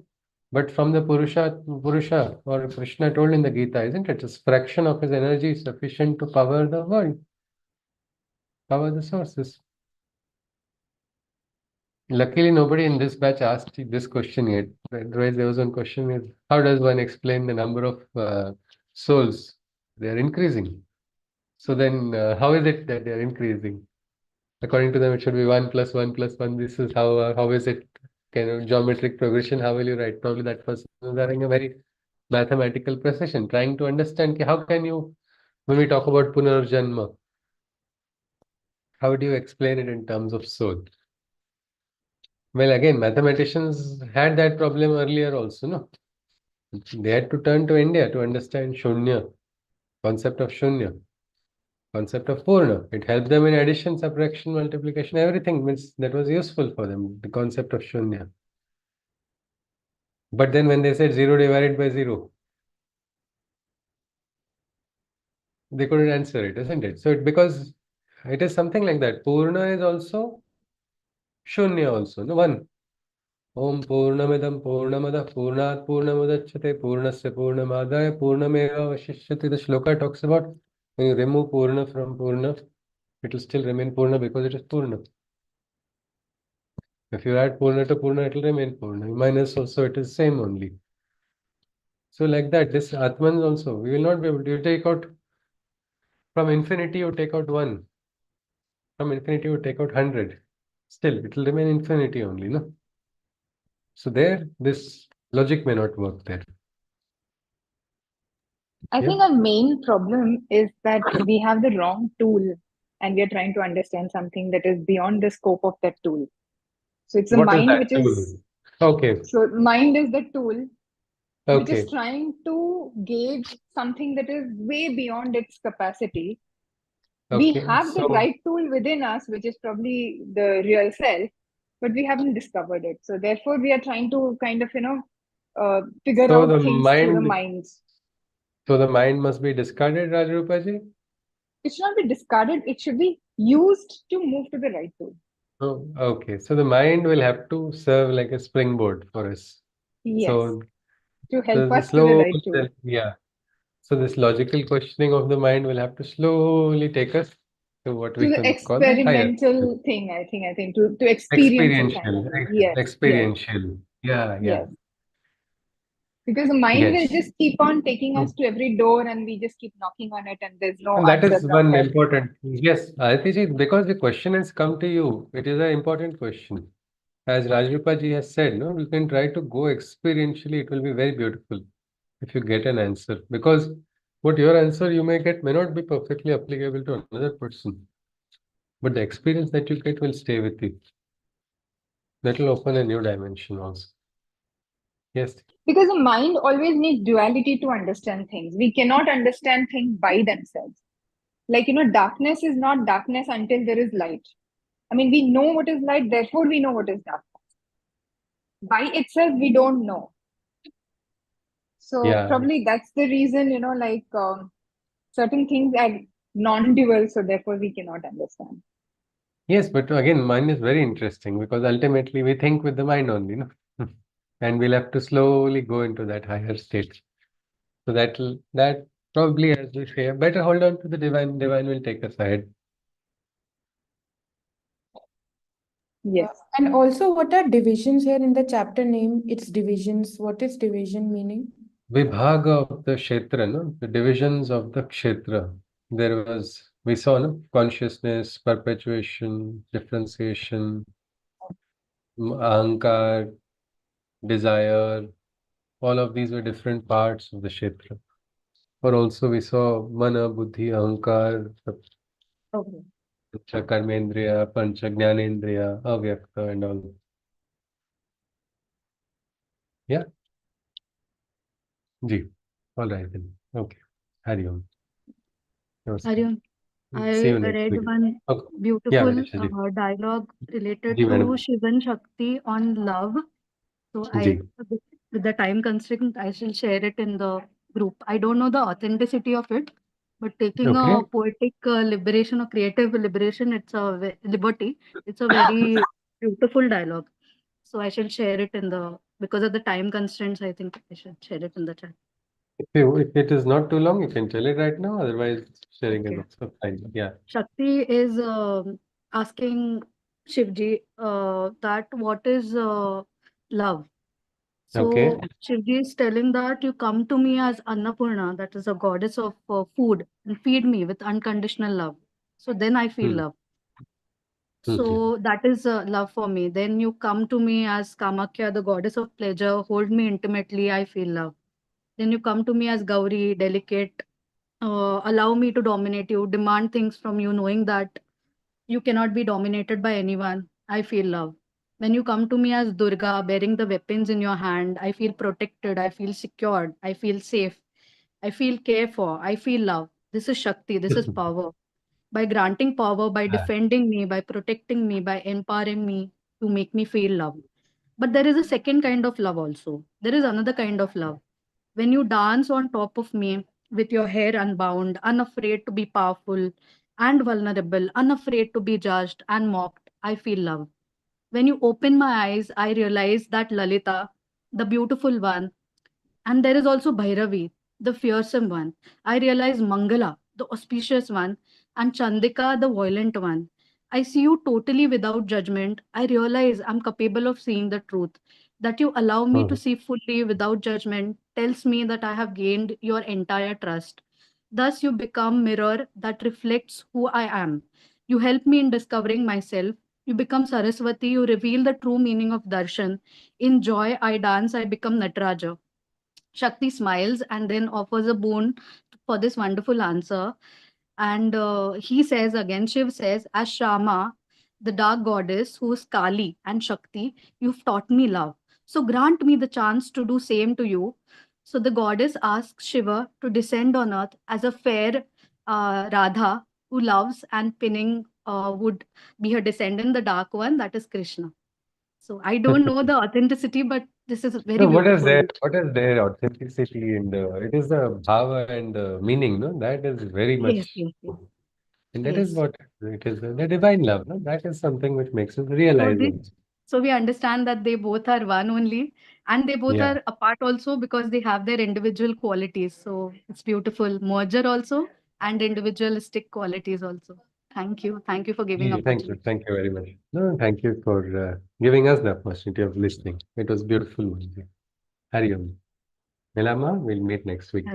but from the Purusha or Krishna told in the Gita, isn't it? It's fraction of his energy is sufficient to power the world, power the sources. Luckily, nobody in this batch asked this question yet. Otherwise, there was one question is, how does one explain the number of souls? They are increasing. So then, how is it that they are increasing? According to them, it should be 1 plus 1 plus 1. This is how is it kind of geometric progression? How will you write? Probably that person is having a very mathematical precision, trying to understand how can you, when we talk about Punarjanma, how do you explain it in terms of soul? Well, again, mathematicians had that problem earlier also, no? They had to turn to India to understand Shunya, concept of Shunya, concept of Purna. It helped them in addition, subtraction, multiplication, everything means that was useful for them, the concept of Shunya. But then when they said 0 divided by 0, they couldn't answer it, isn't it? So because it is something like that. Purna is also Shunya also, no? 1. Om Purnamidam Purnamada Purnat Purnamudachyate Purnasya Purnamadaya Purnameva Vashishyate. The shloka talks about when you remove Purna from Purna, it will still remain Purna because it is Purna. If you add Purna to Purna, it will remain Purna. Minus also, it is same only. So like that, this Atman also, we will not be able to take out from infinity, you take out 1. From infinity, you take out 100. Still, it will remain infinity only, no? So there, this logic may not work there. I Yeah. think our main problem is that we have the wrong tool and we are trying to understand something that is beyond the scope of that tool. So it's the What is mind that which tool? is, Okay. so mind is the tool which is Okay. trying to gauge something that is way beyond its capacity. We Okay. have the So, right tool within us, which is probably the real self, but we haven't discovered it. So therefore, we are trying to kind of, figure so out the things through the mind, minds. so the mind must be discarded, Rajrupaji? It should not be discarded. It should be used to move to the right tool. Oh, okay. So the mind will have to serve like a springboard for us. Yes, So to help the us to the slow, right tool. yeah. So this logical questioning of the mind will have to slowly take us to what To we the can call the higher experimental thing, I think, to experience it experiential, finally. Yes, yes, experiential. Yeah, yeah, yes. Because the mind will yes. just keep on taking Hmm. us to every door and we just keep knocking on it and there's no And that answer is from one there. important. Yes, Aditi, because the question has come to you, it is an important question. As Rajrupa ji has said, no, you can try to go experientially. It will be very beautiful if you get an answer. Because what your answer you may get may not be perfectly applicable to another person. But the experience that you get will stay with you. That will open a new dimension also. Yes. Because the mind always needs duality to understand things. We cannot understand things by themselves. Like, darkness is not darkness until there is light. I mean, we know what is light, therefore we know what is darkness. By itself, we don't know. So Yeah. probably that's the reason, certain things are non-dual, so therefore we cannot understand. Yes, but again, mind is very interesting because ultimately we think with the mind only, no? And we'll have to slowly go into that higher state. So that probably, as we say, better hold on to the divine. Divine will take us ahead. Yes. And also, what are divisions here in the chapter name? It's divisions. What is division meaning? Vibhag of the Kshetra, no? The divisions of the Kshetra. We saw, no? Consciousness, perpetuation, differentiation, ahankar, desire. All of these were different parts of the Kshetra. Or also we saw mana, buddhi, ahankar, Okay. pancha karmendriya, pancha jnanendriya, avyakta, and all. Yeah, ji. All right then. Okay. Hari Om. Namaste. Aryan, See I you next read week. one Okay. Yeah, beautiful Vidisha ji. dialogue related ji to madam. Shiv and Shakti on love. So ji. with the time constraint, I shall share it in the group. I don't know the authenticity of it, but taking Okay. a poetic liberation or creative liberation, liberty. It's a very beautiful dialogue. So I shall share it because of the time constraints, I think I should share it in the chat. If it is not too long, you can tell it right now. Otherwise, sharing Okay. is also fine. Yeah. Shakti is asking Shivji that what is love. Okay. So Shivji is telling that you come to me as Annapurna, that is a goddess of food, and feed me with unconditional love. So then I feel Hmm. love. Ji. So that is love for me. Then you come to me as Kamakya, the goddess of pleasure, hold me intimately, I feel love. Then you come to me as Gauri, delicate, allow me to dominate you, demand things from you, knowing that you cannot be dominated by anyone. I feel love. When you come to me as Durga, bearing the weapons in your hand, I feel protected, I feel secured, I feel safe, I feel cared for, I feel love. This is Shakti, this is power. By granting power, by defending me, by protecting me, by empowering me to make me feel love. But there is a second kind of love also. There is another kind of love. When you dance on top of me with your hair unbound, unafraid to be powerful and vulnerable, unafraid to be judged and mocked, I feel love. When you open my eyes, I realize that Lalita, the beautiful one, and there is also Bhairavi, the fearsome one. I realize Mangala, the auspicious one, and Chandika, the violent one. I see you totally without judgment. I realize I'm capable of seeing the truth. That you allow me to Hmm. see fully without judgment tells me that I have gained your entire trust. Thus, you become mirror that reflects who I am. You help me in discovering myself. You become Saraswati. You reveal the true meaning of darshan. In joy, I dance. I become Nataraja. Shakti smiles and then offers a boon for this wonderful answer. And he says again, Shiv says, as Shama, the dark goddess who is Kali and Shakti, you've taught me love. So grant me the chance to do same to you. So the goddess asks Shiva to descend on earth as a fair Radha who loves and pinning would be her descendant, the dark one, that is Krishna. So I don't know the authenticity, but this is very So what is beautiful. there? What is their authenticity in the? It is the bhava and the meaning, no? That is very Yes, much, yes, yes, and that is yes. what it is. The divine love, no? That is something which makes us So realize this, also. so we understand that they both are one only, and they both Yeah. are apart also because they have their individual qualities. So it's beautiful merger also and individualistic qualities also. Thank you for giving opportunity. Thank you very much. No, thank you for giving us the opportunity of listening. It was beautiful. Hari Om. Milama, we'll meet next week.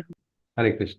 Hare Krishna.